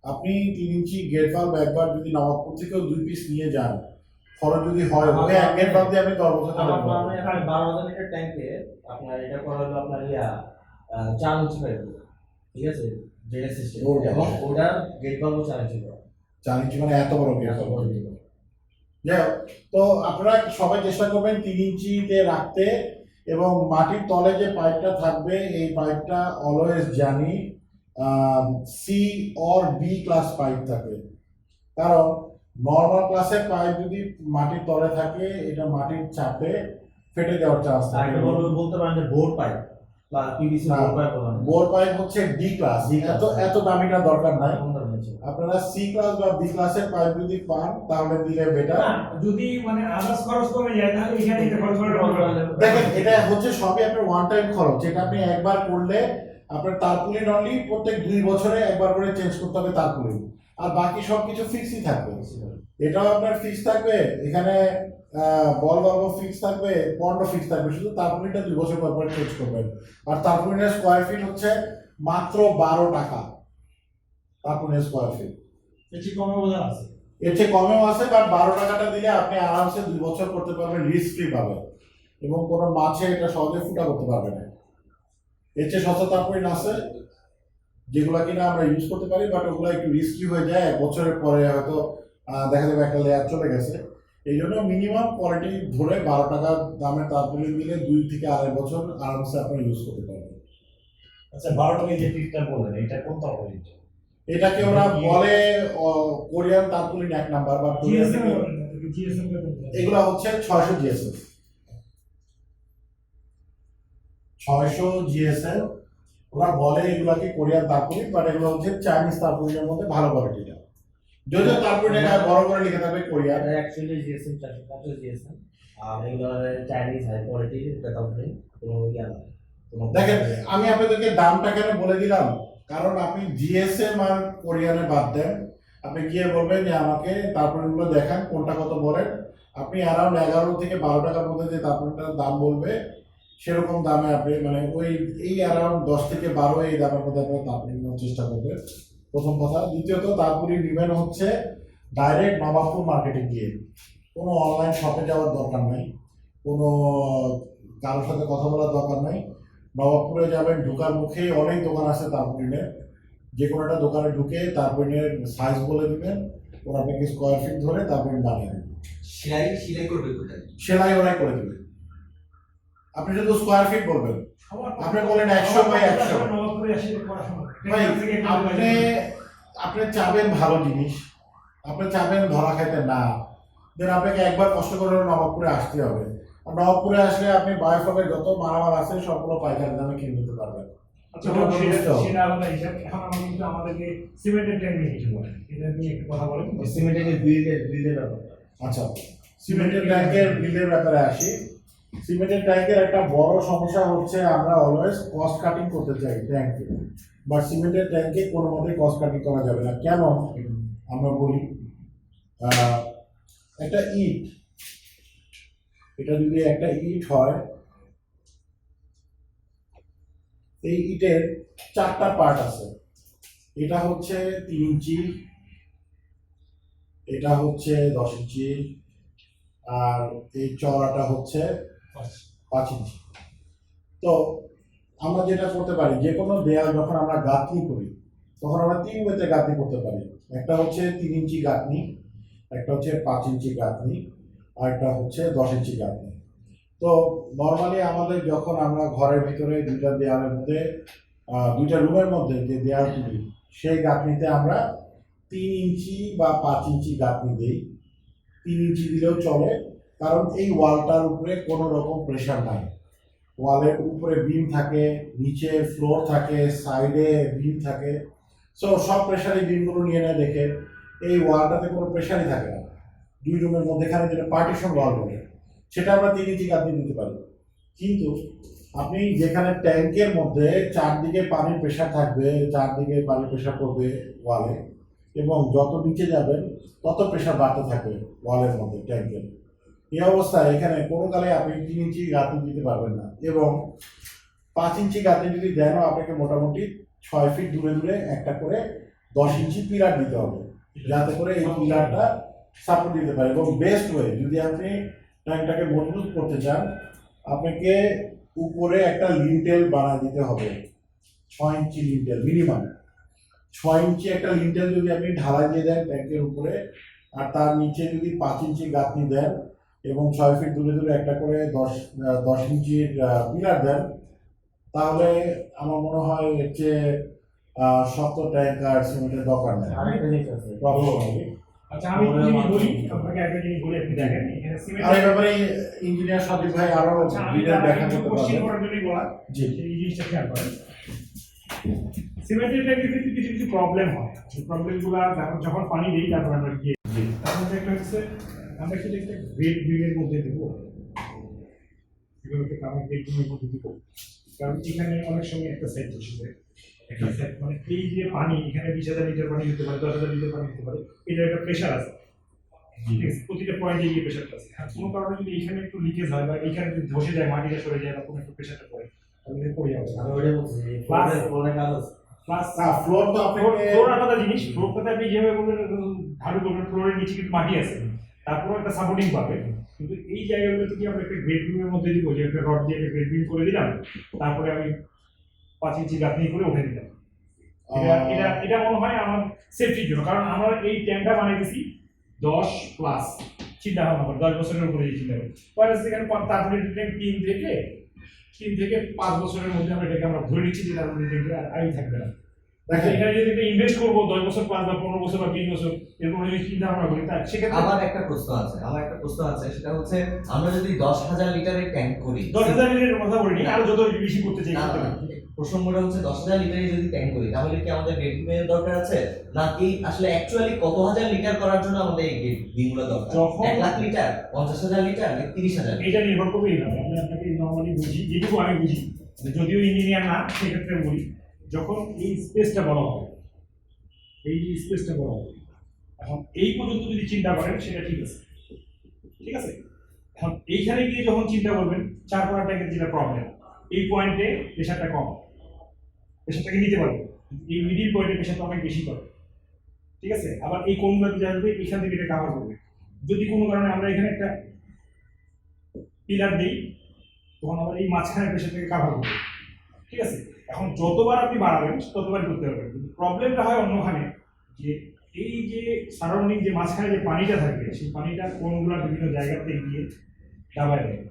আপনি 3 ইঞ্চি গেট ভালভ একবার যদি নবাবপুর থেকেও 2 পিস নিয়ে যান, খরচ যদি হয় ওকে এক গেট ভালভ দিয়ে আপনি 10 বছর
আমার
চালাতে
ফার্মে
পারবেন।
এখন 12,000 লিটার ট্যাঙ্কে আপনার এটা করা হলো আপনার 4 ইঞ্চি পাইপ, ঠিক আছে, ড্রেনেজ সিস্টেম,
ওটা।
এবং ওটার গেট ভালভ 4 ইঞ্চি করা।
4 ইঞ্চি মানে এত বড় গেট
এত
ভালভ।
বড় gate valve।
যাই হোক, তো আপনারা সবাই চেষ্টা করবেন 3 ইঞ্চিতে রাখতে, এবং মাটির তলে যে পাইপটা থাকবে এই পাইপটা অলওয়েজ জানি C or B class pipe থাকে। কারণ নর্মাল ক্লাসের পাইপ যদি মাটির তলে থাকে এটা মাটির চাপে ফেটে যাওয়ার চান্স
আর
থাকে।
একটা বলতে পারেন যে বোর্ড পাইপ বা পিভিসি
না,
বোর্ড পাইপ বলেন।
বোর পাইপ হচ্ছে ডি ক্লাস,
D class।
এত দামিটা দরকার নাই।
কোন ধরনের ছিল?
আপনারা সি ক্লাস বা বি ক্লাসের পাইপ যদি পান তাহলে দিলে বেটার।
না, যদি মানে আদার্স খরচ কমে যায় তাহলে এখানে এটা খরচ করা
দেখেন এটা হচ্ছে সবই আপনার ওয়ান টাইম খরচ, যেটা আপনি একবার করলে আপনার তারপুলিন অনলি প্রত্যেক 2 বছরে একবার করে চেঞ্জ করতে হবে তারপুলিন, আর বাকি সব কিছু ফিক্সই থাকবে। এটাও আপনার ফিক্স থাকবে, এখানে বল বাল্ব ফিক্স থাকবে, পন্ডও ফিক্স থাকবে, শুধু তারপুলিনটা 2 বছর পর পর চেঞ্জ করবেন। আর তারপুলিনের স্কোয়ার ফিট হচ্ছে মাত্র 12 টাকা। তারপুলিনের স্কোয়ার ফিট
বেশি কমে বোঝা আছে।
এর চেয়ে কমেও আছে, বাট 12 টাকাটা দিলে আপনি আরামসে 2 বছর করতে পারবেন, রিস্ক ফ্রি পাবেন, এবং কোনো মাছে এটা সহজে ফুটা করতে পারবে না। এর চেয়ে সস্তা তারপুলিন আছে যেগুলো কিনা আমরা ইউজ করতে পারি, বাট ওগুলো একটু রিস্কি হয়ে যায়, 1 বছরের পরে হয়তো দেখা যাবে একটা লেয়ার চলে গেছে। এই জন্য মিনিমাম কোয়ালিটি ধরে 12 টাকার দামের তারপুলিন দিলে 2 থেকে 2.5 বছর আরামসে আপনি ইউজ করতে পারবেন।
আচ্ছা 12 টাকা যে টিপটা বললেন এটা কোন তারপলিন?
এটাকে ওরা বলে কোরিয়ান তারপুলিন 1 নাম্বার, বা
জিএসএম জিএসএম
এগুলো হচ্ছে 600 জিএসএম। 600 জিএসএম ওরা বলে এগুলাকে কোরিয়ান তারপুলিন, বাট এগুলো হচ্ছে চাইনিজ তারপুলিনের মধ্যে ভালো কোয়ালিটিটা। যদিও তারপুলিনে বড় করে লিখে থাকবে কোরিয়ান।
এটা অ্যাকচুয়ালি জিএসএম 450 জিএসএম, আর এগুলো চাইনিজ হাই কোয়ালিটি তারপরে কোনো ইয়া না, কোনো
দেখেন আমি আপনাদেরকে দামটা কেন বলে দিলাম, কারণ আপনি জিএসএম আর কোরিয়ানে বাদ দেন, আপনি গিয়ে বলবেন যে আমাকে তারপুলিনগুলো দেখান কোনটা কত বলেন, আপনি অ্যারাউন্ড 11 থেকে 12 টাকার মধ্যে যে তারপুলিনটার দাম বলবে সেরকম দামে আপনি মানে ওই এই অ্যারাউন্ড 10 থেকে 12 এই দামের মধ্যে আপনি তারপুলিন নেওয়ার চেষ্টা করবেন, প্রথম কথা। দ্বিতীয়ত তারপুলিন নেবেন হচ্ছে ডাইরেক্ট নবাবপুর মার্কেটে গিয়ে, কোনো অনলাইন শপে যাওয়ার দরকার নাই, কোনো কারোর সাথে কথা বলার দরকার নাই। নবাবপুরে যাবেন, ঢুকার মুখে অনেক দোকান আছে তারপুলিনের, যে কোনো একটা দোকানে ঢুকে তারপুলিনের সাইজ বলে দিবেন, ওরা আপনাকে স্কোয়ার ফিট ধরে তারপুলিন বানিয়ে দেবে,
সেলাই করবে কোথায়?
সেলাই ওরাই করে দেবে। আপনি শুধু স্কোয়ার ফিট বলবেন। আপনি বলেন 100 বাই 100। ভাই আপনি আপনি চাবেন ভালো জিনিস, আপনি চাবেন ধরা খাইতে না, দেন আপনাকে একবার কষ্ট করে নবাবপুরে আসতে হবে। আর নবাবপুরে আসলে আপনি বায়োফ্লকের যত মালামাল আছে সবগুলো পাইকারি দামে কিনে নিতে পারবেন।
আচ্ছা সেটা আলাদা হিসাব। এখন আমরা কিন্তু আমাদেরকে সিমেন্টের ট্যাঙ্ক নিয়ে কিছু বলেন, এটা নিয়ে একটু কথা বলেন।
সিমেন্টের বিল্ডের ব্যাপার।
আচ্ছা, সিমেন্টের ট্যাঙ্কের বিলের ব্যাপারে আসি। সিমেন্টের ট্যাঙ্কের একটা বড় সমস্যা হচ্ছে আমরা অলওয়েজ কস্ট কাটিং করতে চাই ট্যাঙ্কে, বাট সিমেন্টের ট্যাঙ্কে কোনো মতেই কস্ট কাটিং করা যাবে না। কেন আমরা বলি, একটা ইট, এটা যদি একটা ইট হয়, এই ইটের 4টা পার্ট আছে। এটা হচ্ছে 3 ইঞ্চি, এটা হচ্ছে 10 ইঞ্চি, আর এই চওড়াটা হচ্ছে 5 ইঞ্চি। তো আমরা যেটা করতে পারি, যে কোনো দেয়াল যখন আমরা গাঁথনি করি তখন আমরা 3 ওয়েতে গাঁথনি করতে পারি। একটা হচ্ছে 3 ইঞ্চি গাঁথনি, একটা হচ্ছে 5 ইঞ্চি গাঁথনি, আর একটা হচ্ছে 10 ইঞ্চি গাঁথনি। তো নর্মালি আমাদের যখন আমরা ঘরের ভিতরে দুইটা দেয়ালের মধ্যে দুইটা রুমের মধ্যে যে দেয়াল তুলি, সেই গাঁথনিতে আমরা 3 ইঞ্চি বা 5 ইঞ্চি গাঁথনি দিই। 3 ইঞ্চি দিলেও চলে, কারণ এই ওয়ালটার উপরে কোনো রকম প্রেশার নাই। ওয়ালের উপরে বিম থাকে, নিচে ফ্লোর থাকে, সাইডে বিম থাকে। সো সব প্রেশার এই বিমগুলো নিয়ে নেয় দেখে এই ওয়ালটাতে কোনো প্রেশারই থাকে না। 2 রুমের মধ্যেখানে যেটা পার্টিশন ওয়াল বলে, সেটা আমরা 3 ইঞ্চি গাঁথনি দিতে পারি। কিন্তু আপনি যেখানে ট্যাঙ্কের মধ্যে চারদিকে পানির প্রেশার থাকবে, চারদিকে পানির প্রেশার পড়বে ওয়ালে, এবং যত নিচে যাবেন তত প্রেশার বাড়তে থাকবে ওয়ালের মধ্যে ট্যাঙ্কের। এই অবস্থায় এখানে কোনো কালে আপনি 3 ইঞ্চি গাঁথনি দিতে পারবেন না, এবং 5 ইঞ্চি গাঁথনি যদি দেন আপনাকে মোটামুটি 6 ফিট দূরে দূরে একটা করে 10 ইঞ্চি পিলার দিতে হবে, যাতে করে এই পিলারটা সাপোর্ট দিতে পারে। এবং বেস্ট ওয়ে, যদি আপনি ট্যাঙ্কটাকে মজবুত করতে চান, আপনাকে উপরে একটা লিন্টেল বানা দিতে হবে, 6 ইঞ্চি লিন্টেল মিনিমাম। 6 ইঞ্চি একটা লিন্টেল যদি আপনি ঢালাই দিয়ে দেন ট্যাঙ্কের উপরে, আর তার নিচে যদি 5 ইঞ্চি গাঁথনি দেন এবং 6 ফিট দূরে দূরে একটা করে 10 ইঞ্চির পিলার দেন, তাহলে আমার মনে হয় এর চেয়ে শক্ত ট্যাঙ্ক আর সিমেন্টের দরকার নেই
আরেকটা জিনিস আছে,
প্রফেশনালি।
আচ্ছা আমি একটা জিনিস বলি আপনাকে, একটা জিনিস বলি, আপনি দেখেন এখানে
আর এই
সিমেন্ট।
ব্যাপারে ইঞ্জিনিয়ার সদীপ ভাই আরো
আচ্ছা আমি
ডিটেইল দেখা
কিছু
করতে
কোশ্চেন
পারবেন।
করার জন্যই বলা,
জি।
এই জিনিসটা খেয়াল করেন। সিমেন্টের ট্যাঙ্কে কিন্তু কিছু কিছু প্রবলেম হয়, সেই প্রবলেমগুলো যখন পানি দিই তারপর আমরা গিয়ে তার মধ্যে একটা হচ্ছে আমরা কি একটা গ্রেড বিমের মধ্যে দেবো, এগুলোকে আমরা গ্রেড বিমের মধ্যে দিব, কারণ এখানে অনেক সময় একটা সেট বসে যায়, একটা সেট মানে এই যে পানি এখানে 20,000 লিটার পানি দিতে পারে, 10,000 লিটার পানি দিতে পারে, এটার একটা প্রেশার আছে। ঠিক আছে, প্রতিটা পয়েন্টে গিয়ে প্রেশারটা আছে। আর কোনো কারণে যদি এখানে একটু লিকেজ হয় বা এখানে যদি ধসে যায়, মাটিটা সরে যায় বা কোনো একটু প্রেশারটা পড়ে, তাহলে পড়ে যাবে।
আমি ওইটাই বলছি, ফ্লোরের কাজ আছে।
প্লাস
ফ্লোর তো আপনাকে
ফ্লোর আলাদা জিনিস, ফ্লোরটাতে আপনি যেভাবে বলবেন ঢালু করবেন, ফ্লোরের নিচে কিন্তু মাটি আছে, তারপর একটা সাপোর্টিং পাবে। কিন্তু এই জায়গাগুলোতে কি আমরা একটা গ্রেড বিমের মধ্যে দিব, যে একটা রড দিয়ে একটা গ্রেড বিম করে দিলাম, তারপরে আমি 5 ইঞ্চি গাঁথনি করে উঠে দিলাম। এটা এটা এটা মনে হয় আমার সেফটির জন্য, কারণ আমরা এই ট্যাঙ্কটা বানিয়েছি 10 প্লাস চিন্তা ভাবনা করে, 10 বছরের উপরে এই চিন্তা করি। পরে সেখানে তারপরে ট্যাঙ্ক 3 থেকে 5 বছরের মধ্যে আমরা এটাকে আমরা ধরে নিচ্ছি যে তারপরে ট্যাঙ্কে আর আই থাকবে না।
দেখেন,
এখানে যদি ইনভেস্ট করবো 10 বছর 5 বা 15 বছর বা 20 বছর এরকম যদি চিন্তা ভাবনা করি, তা সেক্ষেত্রে
আমার একটা প্রশ্ন আছে, সেটা হচ্ছে আমরা যদি 10,000 লিটারের ট্যাঙ্ক করি,
10,000 লিটারের কথা বলিনি, আরো যত বেশি করতে চাই
না,
করতে
না,
পারি।
প্রসঙ্গটা হচ্ছে 10,000 লিটারের যদি ট্যাঙ্ক করি, তাহলে কি আমাদের গ্রেড বিমের দরকার আছে, নাকি আসলে অ্যাকচুয়ালি কত হাজার লিটার করার জন্য আমাদের এই গ্রেড বিমগুলো দরকার?
যখন
1 লাখ লিটার, 50,000 লিটার, নাকি 30,000?
এটা নির্ভর করবে এইভাবে, আমি আপনাকে নর্মালি বুঝি, যেটুকু আমি বুঝি, যদিও ইঞ্জিনিয়ার না সেক্ষেত্রে বলি, যখন এই স্পেসটা বড় হবে, এই যে স্পেসটা বড় হবে, এখন এই পর্যন্ত যদি চিন্তা করেন সেটা ঠিক আছে, ঠিক আছে। এখন এইখানে গিয়ে যখন চিন্তা করবেন, 4 কোণা ট্যাঙ্কের যেটা প্রবলেম, এই পয়েন্টে প্রেশারটা কম, প্রেশারটাকে নিতে পারবে, এই মিডিল পয়েন্টে প্রেশারটা অনেক বেশি করে, ঠিক আছে। আবার এই কোণগুলোতে যাবে, এখান থেকে এটা কাভার করবে। যদি কোনো কারণে আমরা এখানে একটা পিলার দিই, তখন আবার এই মাঝখানে প্রেশারটাকে কাভার করবে, ঠিক আছে। এখন যতবার আপনি বাড়াবেন ততবার করতে পারবেন, কিন্তু প্রবলেমটা হয় অন্যখানে, যে এই যে সারাউন্ডিং যে মাঝখানে যে পানিটা থাকবে, সেই পানিটা কোনগুলো বিভিন্ন জায়গাতে গিয়ে দাবায় দেয়,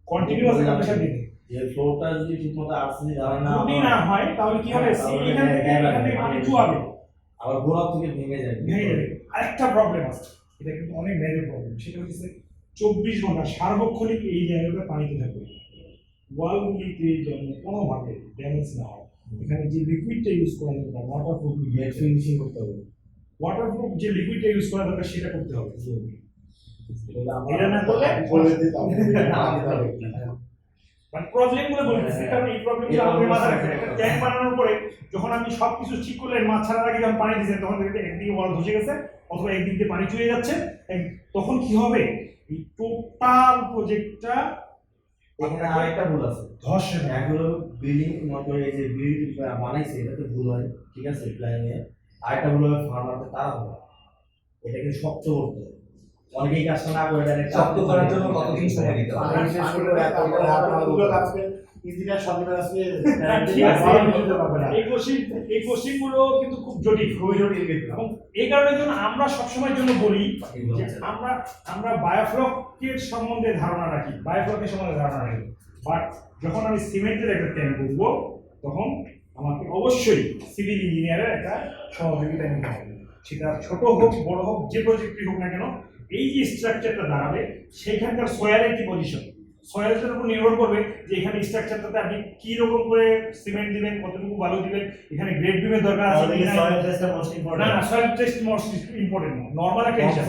কন্টিনিউয়াস একটা প্রেসার দিতে
যে ফ্লোরটা যদি ঠিকমতো আর্সেনি জ্বালানি না
যদি
হয়,
না হয় তাহলে কি হবে,
তাহলে
এখান থেকে পানি চুয়াবে,
আবার গোড়া থেকে ভেঙে যায়।
ভেঙে যাবে। আরেকটা প্রবলেম আছে, এটা কিন্তু অনেক মেজর প্রবলেম, সেটা হচ্ছে 24 ঘন্টা সার্বক্ষণিক এই জায়গাটা পানিতে থাকবে, ওয়ালগুলিতে যেন কোনোভাবে ড্যামেজ না হয়। এখানে যে লিকুইডটা ইউজ করা দরকার, ওয়াটারপ্রুফ
নেট ফিনিশিং করতে হবে।
ওয়াটারপ্রুফ যে লিকুইডটা ইউজ করা দরকার সেটা করতে হবে।
তাহলে আমরা
এটা না করলে
বলে দিতাম
মানে প্রবলেম গুলো বলে দিচ্ছি, কারণ এই প্রবলেম গুলো আমাদের মাথায় রাখতে হবে। একটা ট্যাঙ্ক বানানোর পরে যখন আপনি সবকিছু ঠিক করলেন, মাছ ছাড়ার আগে যখন পানি দিচ্ছেন, তখন দেখবেন একদিকে ওয়াল ধসে গেছে অথবা একদিক দিয়ে পানি চুয়ে যাচ্ছে, তখন কি হবে, এই টোটাল প্রজেক্টটা
এখানে আরেকটা ভুল আছে।
ধসে না।
এগুলো বিল্ডিং মনে করে এই যে বিল্ডিং বানাইছে এটা তো ভুল হয়, ঠিক আছে প্ল্যানে। আরেকটা ভুল হয় ফার্মারকে তারা হয়, এটাকে শক্ত করতে হবে। অনেকেই কাজটা না করে ডাইরেক্ট
শক্ত করার জন্য কতদিন সময় দিতে হবে?
আমি শেষ করে তারপরে আপনারা আজকে ইঞ্জিনিয়ার সন্ধ্যা আজকে
ঠিক আছে, এই কোশ্চিন গুলো কিন্তু খুব জটিল,
খুবই জটিল কিন্তু।
এবং এই কারণের জন্য আমরা সবসময়ের জন্য বলি যে আমরা বায়োফ্লকের সম্বন্ধে ধারণা রাখি, বায়োফ্লকের সম্বন্ধে ধারণা রাখি, বাট যখন আমি সিমেন্টের একটা ট্যাঙ্ক করবো তখন আমাকে অবশ্যই সিভিল ইঞ্জিনিয়ারের একটা সহযোগিতা নিতে হবে। সেটা ছোট হোক বড় হোক, যে প্রজেক্টই হোক না কেন, এই যে স্ট্রাকচারটা দাঁড়াবে সেখানকার সয়েলের কি পজিশন, সয়েলের উপর নির্ভর করবে যে এখানে স্ট্রাকচারটাতে আপনি কি রকম করে সিমেন্ট দিবেন, কতটুকু বালু দিবেন, এখানে গ্রেড বিমের দরকার আছে
তাহলে
কি না।
সয়েল টেস্টটা মোস্ট
না
ইম্পর্টেন্ট।
না, সয়েল টেস্ট মোস্ট ইম্পর্টেন্ট না, নর্মাল একটা হিসাব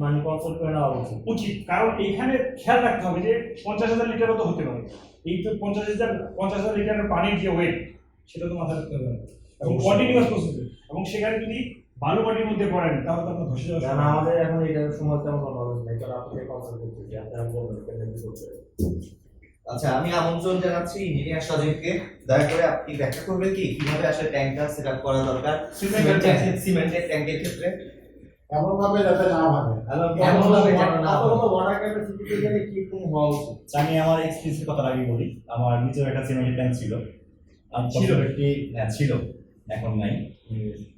মানে কনসাল্ট করে নেওয়া উচিত।
উচিত, কারণ এইখানে খেয়াল রাখতে হবে যে 50,000 লিটারও তো হতে পারে, এই তো 50,000 লিটারের পানির যে ওয়েট সেটা তো মাথায় রাখতে হবে, এবং কন্টিনিউয়াস প্রসেস, এবং সেখানে যদি বালু মাটির মধ্যে পড়েন তাহলে তো আপনার ধসে যাওয়ার
কারণ
সম্ভাবনা।
আমাদের এখন এটার সময় তেমন নলেজ নেই, কারণ আপনাকে কনসাল্ট করতেছি, আপনারা বলবেন কেন কি করতে হবে।
আচ্ছা, আমি আমন্ত্রণ জানাচ্ছি ইঞ্জিনিয়ার সজীবকে। দয়া করে আপনি ব্যাখ্যা করবেন কি কিভাবে আসলে ট্যাঙ্কটা সেটআপ করা দরকার সিমেন্টের ট্যাঙ্কের ক্ষেত্রে?
এমন ভাবে যাতে না ভাবে।
এমন ভাবে যেন না হয়।
ওয়াটার ক্যাপাসিটিতে গেলে কি কোন হওয়া উচিত?
আমি আমার এক্সপিরিয়েন্সের কথা আগে বলি। আমার নিচের একটা সিমেন্টের ট্যাঙ্ক ছিল,
ছিল?
একটি ছিল, এখন নাই।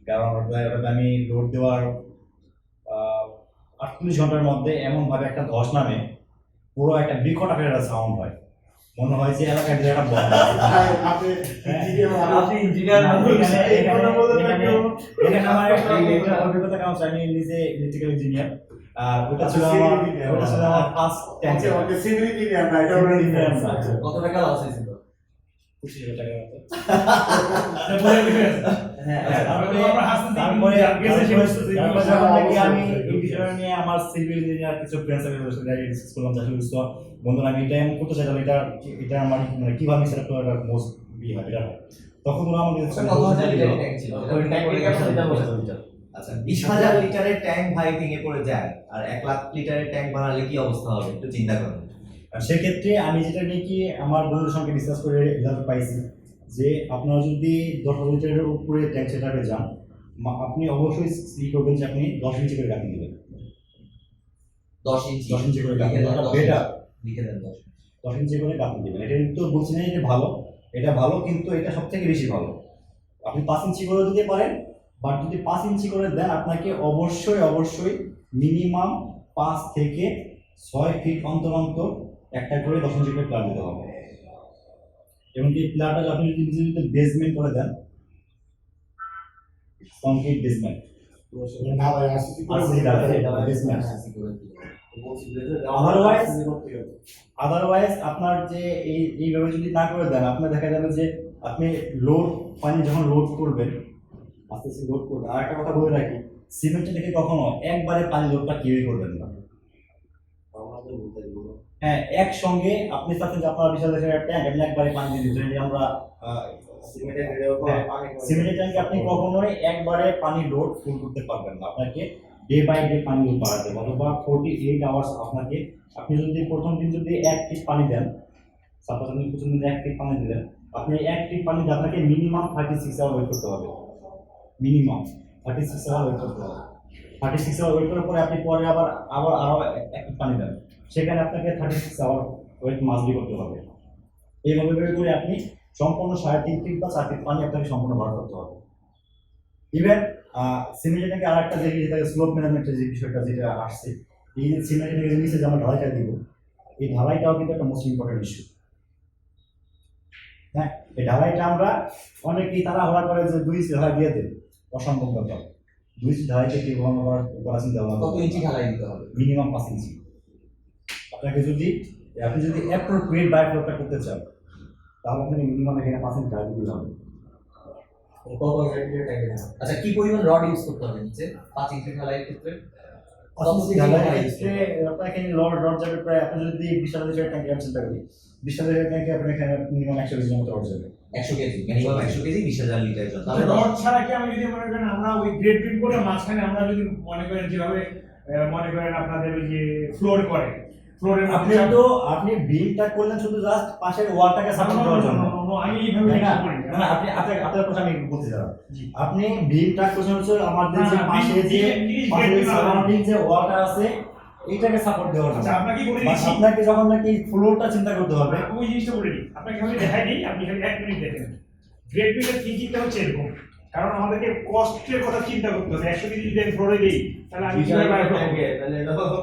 কারণ ওটাতে আমি লোড দেওয়ার 48 ঘন্টার মধ্যে এমন ভাবে একটা ধস নামে, পুরো একটা বিকট আকারের একটা সাউন্ড হয়, মনে হয় যে এলাকায় যে একটা বন্ধ
আপনি ইঞ্জিনিয়ার
আপনি ইঞ্জিনিয়ার
এখানে আমার একটা অভিজ্ঞতা কেমন ছিল, আমি নিজে ইলেকট্রিক্যাল ইঞ্জিনিয়ার, আর ওটা ছিল আমার ফার্স্ট ট্যাঙ্ক।
ওকে সিভিল ইঞ্জিনিয়ার না, এটা আমরা
Engineer না।
কত টাকা লস হয়েছিল?
25,000 টাকার মতো।
হ্যাঁ,
আচ্ছা, তারপরে যখন নাকি আমি এই বিষয়টা নিয়ে আমার সিভিল ইঞ্জিনিয়ার কিছু ফ্রেন্ডস ডিসকাস করলাম, যে আসলে বন্ধুরা আমি এটা এমন করতে চাইলাম, এটা আমার মানে কিভাবে সেটা করা মোস্ট বেটার হয়। তখন ওরা আমাকে
কত হাজার লিটারের ট্যাঙ্ক ছিল?
ওই ট্যাঙ্কের ক্যাপাসিটিটা বলতে হবে।
আচ্ছা, 20,000 লিটারের ট্যাঙ্ক ভাই ভেঙে পড়ে যায়, আর 1 লাখ লিটারের ট্যাঙ্ক বানালে কি অবস্থা হবে একটু চিন্তা করেন।
আর সেক্ষেত্রে আমি যেটা নিয়ে কি আমার বন্ধুদের সঙ্গে ডিসকাস করে রেজাল্ট পাইছি যে আপনারা যদি 10,000 লিটারের উপরে ট্যাঙ্ক সেটাপে যান, আপনি অবশ্যই ই করবেন যে আপনি 10 ইঞ্চি করে গাঁথনি দেবেন।
10 ইঞ্চি
10 ইঞ্চি করে
লিখে
গাঁথনি
দেন,
দেবেন,
10
বেটার।
লিখে দেন 10।
10 ইঞ্চি করে গাঁথনি দেবেন। এটা তো বলছি না যে ভালো, এটা ভালো, কিন্তু এটা সব থেকে বেশি ভালো। আপনি 5 ইঞ্চি করে দিতে পারেন, বাট যদি 5 ইঞ্চি করে দেন আপনাকে অবশ্যই মিনিমাম 5 থেকে 6 ফিট অন্তর অন্তর একটা করে 10 ইঞ্চি করে প্লার দিতে হবে। এবং এই প্লারটা আপনি যদি নিজে বেসমেন্ট করে দেন, কংক্রিট বেসমেন্ট,
না ভাই আসিটি করে
বেসমেন্ট,
আদারওয়াইজ
আদারওয়াইজ আপনার যে এইভাবে যদি না করে দেন, আপনার দেখা যাবে যে আপনি লোড পানি যখন লোড করবেন, আস্তে আস্তে লোড করবেন। আর একটা কথা বলে রাখি, সিমেন্টে থেকে কখনো একবারে পানি লোডটা কেউই করবেন না। হ্যাঁ, একসঙ্গে আপনি চাচ্ছেন যে আপনার 20,000 লিটারের ট্যাঙ্ক, আপনি একবারে পানি দিয়ে দিচ্ছেন, যে আমরা সিমেন্টের ট্যাঙ্কে আপনি কখনোই একবারে পানি লোড ফুল করতে পারবেন না। আপনাকে ডে বাই ডে পানি লোড বাড়াতে হবে, অথবা 48 আওয়ার্স আপনাকে, আপনি যদি প্রথম দিন যদি 1 টিপ পানি দেন, সাপোজ আপনি প্রথম দিন 1 টিপ পানি দিলেন, আপনি 1 টিপ পানি আপনাকে মিনিমাম 36 আওয়ার ওয়েট করতে হবে। মিনিমাম 36 আওয়ার ওয়েট করতে হবে। 36 আওয়ার ওয়েট করার পরে আপনি পরে আবার আরো 1 টিপ পানি দেন, সেখানে আপনাকে 36 আওয়ার ওয়েট মাস্টলি করতে হবে। এইভাবে করে আপনি সম্পূর্ণ 3.5 ফিট বা 4 ফিট পানি আপনাকে সম্পূর্ণ ভরা করতে হবে। ইভেন সিমেন্টের নাকি আরেকটা যে যেটা স্লোপ ম্যানেজমেন্টের যে বিষয়টা যেটা আসছে, এই যে সিমেন্টের নিচে যে আমরা ঢালাইটা দিব, এই ঢালাইটাও কিন্তু একটা মোস্ট ইম্পর্টেন্ট ইস্যু। হ্যাঁ, এই ঢালাইটা আমরা অনেকেই তাড়াহুড়া করে যে 2 ইঞ্চি ঢালাই দিয়ে দেন, অসম্ভব ব্যাপার। 2 ইঞ্চি ঢালাইতে কি কখনো করা চিন্তা ভাবনা
কত ইঞ্চি ঢালাই দিতে হবে?
মিনিমাম 5 ইঞ্চি। আপনি যদি অ্যাপ্রোপ্রিয়েট বায়োফ্লোরটা করতে চান তাহলে আপনি মিনিমাম এখানে 5 ইঞ্চি ঢালাই দিতে হবে।
কত রেডিও ট্যাঙ্কে? আচ্ছা, কি পরিমাণ রড ইউজ করতে হবে নিচে 5 ইঞ্চি ঢালাইয়ের ক্ষেত্রে?
আপনার এখানে রড যাবে প্রায়, আপনি যদি 20,000 লিটার ট্যাঙ্কি আমি চিন্তা করি, 20,000 লিটার ট্যাঙ্কি আপনার এখানে মিনিমাম 100 কেজির মতো রড যাবে।
100 কেজি, মিনিমাম 100 কেজি 20,000 লিটারের জন্য। তাহলে
রড ছাড়া কি আমি যদি মনে করেন আমরা ওই গ্রেড বিম করে মাঝখানে আমরা যদি মনে করেন যেভাবে মনে করেন আপনাদের ওই যে ফ্লোর করে, ফ্লোরের
আপনি বিমটা করলেন শুধু জাস্ট পাশের ওয়ালটাকে সাপোর্ট দেওয়ার জন্য।
আমি এইভাবে
না
করি
না না, আপনার কথা আমি বলতে চাই। আপনি বিমটা করছেন হচ্ছে আমাদের যে পাশে যে সারাউন্ডিং যে ওয়ালটা আছে এইটাকে সাপোর্ট দেওয়ার জন্য।
আচ্ছা, আপনাকে বলে
বাট
দিচ্ছি,
আপনাকে যখন নাকি ফ্লোরটা চিন্তা করতে হবে,
ওই জিনিসটা বলে দিই আপনাকে, আমি দেখাই দিই, আপনি খালি 1 মিনিট দেখেন। গ্রেড বিমের থিঙ্কিংটা হচ্ছে এরকম, কারণ আমাদেরকে কস্টের কথা চিন্তা করতে হবে। 100 কেজি যদি ফ্লোরে দিই তাহলে আমি কিভাবে বাইরে করব?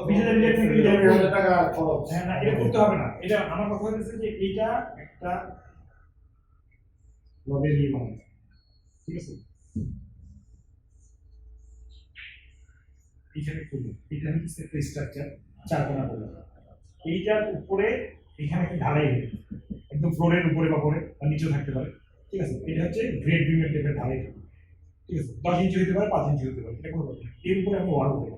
20,000 লিটার থেকে
20,000 টাকা খরচ।
হ্যাঁ, না এটা করতে হবে না। এটা আমার কথা হচ্ছে যে এইটা একটা রডের নিয়ম আছে, ঠিক আছে? এইখানে করবো, এটা হচ্ছে একটা স্ট্রাকচার, 4 কোণা করবো। এইটার উপরে এখানে একটা ঢালাই হবে, একদম ফ্লোরের উপরে বা পরে বা নিচেও থাকতে পারে, ঠিক আছে? এটা হচ্ছে গ্রেড বিমের টাইপের ঢালাই, ঠিক আছে? 10 ইঞ্চি হতে পারে, 5 ইঞ্চি হতে পারে, এটা কোনো কথা না। এর উপরে আমি ওয়াল উঠে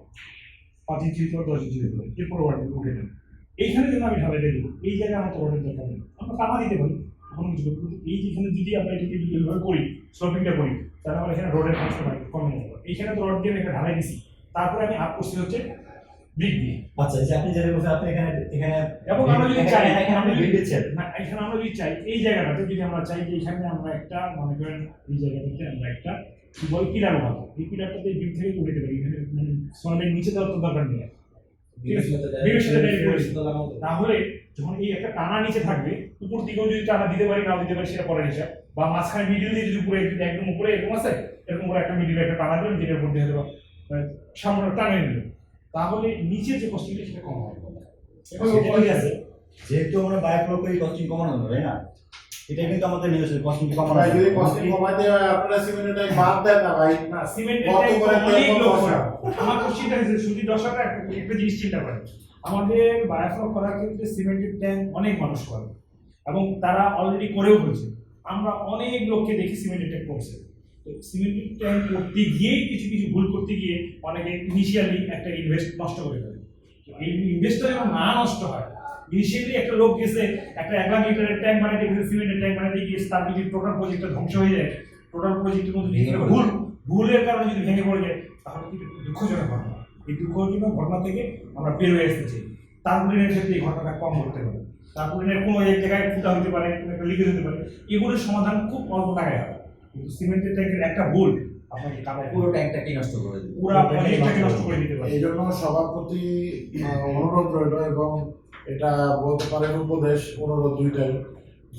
5 ইঞ্চি হতে পারে, 10 ইঞ্চি হতে পারে, এরপরে ওয়াল উঠে দেন। এইখানে যেন আমি ঢালাইটা দিব, এই জায়গায় আমার তো ওয়ালের দরকার নেই, আমরা টানা দিতে পারি, কোনো কিছু করবো। কিন্তু এই যেখানে যদি আমরা এটাকে এইভাবে করি, স্লোপিংটা করি, তাহলে আমার এখানে রডের খরচটা কমে যাবে। এইখানে তো রড দিয়ে আমি একটা ঢালাই দিছি, তারপরে আমি আপ করছি হচ্ছে ব্রিক দিয়ে।
আচ্ছা যে আপনি যেটা বলছেন আপনি এখানে এখানে
এবং আমরা যদি চাই,
এখানে আপনি বিল দিচ্ছেন
না এখানে আমরা যদি চাই এই জায়গাটাতে যদি আমরা চাই যে এখানে আমরা একটা মনে করেন এই জায়গাটাতে আমরা একটা কি বল পিলার বানাবো, এই পিলারটাতে বিম থেকে উঠে দিতে পারি, এখানে মানে সনের নিচে দেওয়ার তো দরকার নেই, ঠিক আছে? বিমের সাথে direct করে দিতে হবে। তাহলে যখন এই একটা টানা নিচে থাকবে, উপর দিকেও যদি টানা দিতে পারি নাও দিতে পারি সেটা পরের হিসাব, বা মাঝখানে মিডিল দিয়ে যদি উপরে একদম উপরে এরকম আছে, এরকম করে একটা মিডিলে একটা টানা দিলাম, যেটার উপর দিয়ে হয়তো সামনে টানে নিল, তাহলে নিচের যে কস্টিংটা সেটা কম হবে।
ঠিক আছে, যেহেতু আমরা বায়োফ্লোর করি কস্টিং কমানো হবে, তাই না? এটা কিন্তু আমাদের নিজস্ব কস্টিং কমানো
ভাই যদি কস্টিং কমাইতে হয় আপনারা সিমেন্টের ট্যাঙ্ক বাদ দেন না ভাই।
না সিমেন্টের
কত
ট্যাঙ্ক
করে
অনেক
তেল
লোক
খরচা?
আমার কোশ্চেনটা হচ্ছে শুধু দর্শকরা একটা জিনিস চিন্তা করেন, আমাদের বায়োফ্লক করার ক্ষেত্রে সিমেন্টের ট্যাঙ্ক অনেক মানুষ করে এবং তারা অলরেডি করেও ফেলছে। আমরা অনেক লোককে দেখি সিমেন্টের ট্যাঙ্ক করছে, তো সিমেন্টের ট্যাঙ্ক করতে গিয়েই কিছু কিছু ভুল করতে গিয়ে অনেকে ইনিশিয়ালি একটা ইনভেস্ট নষ্ট করে ফেলে। তো এই ইনভেস্টটা যেন না নষ্ট হয়, ইনিশিয়ালি একটা লোক গেছে একটা 1 লাখ লিটারের ট্যাঙ্ক বানাতে গেছে, সিমেন্টের ট্যাঙ্ক বানাতে গিয়ে তার যদি টোটাল প্রজেক্টটা ধ্বংস হয়ে যায়, টোটাল প্রজেক্টের মধ্যে যদি ভুলের কারণে যদি ভেঙে পড়ে যায়, তাহলে কিন্তু দুঃখজনক ঘটনা। এই দুঃখজনক ঘটনা থেকে আমরা বের হয়ে আসতে চাই। তারপরের ক্ষেত্রে এই ঘটনাটা কম ঘটতে পারে, তারপরে কোনো এক জায়গায় ফুটা হতে পারে, কোনো একটা লিকেজ হতে পারে, এগুলোর সমাধান খুব অল্প টাকায় হয়। কিন্তু সিমেন্টের ট্যাঙ্কের একটা ভুল আপনাকে কাদায়
পুরো ট্যাঙ্কটাকে নষ্ট করে দেবে,
পুরো প্রজেক্টটাকে নষ্ট করে দিতে পারে।
এই জন্য সবার প্রতি অনুরোধ রইল, এবং এটা বলতে পারেন উপদেশ অনুরোধ দুইটাই।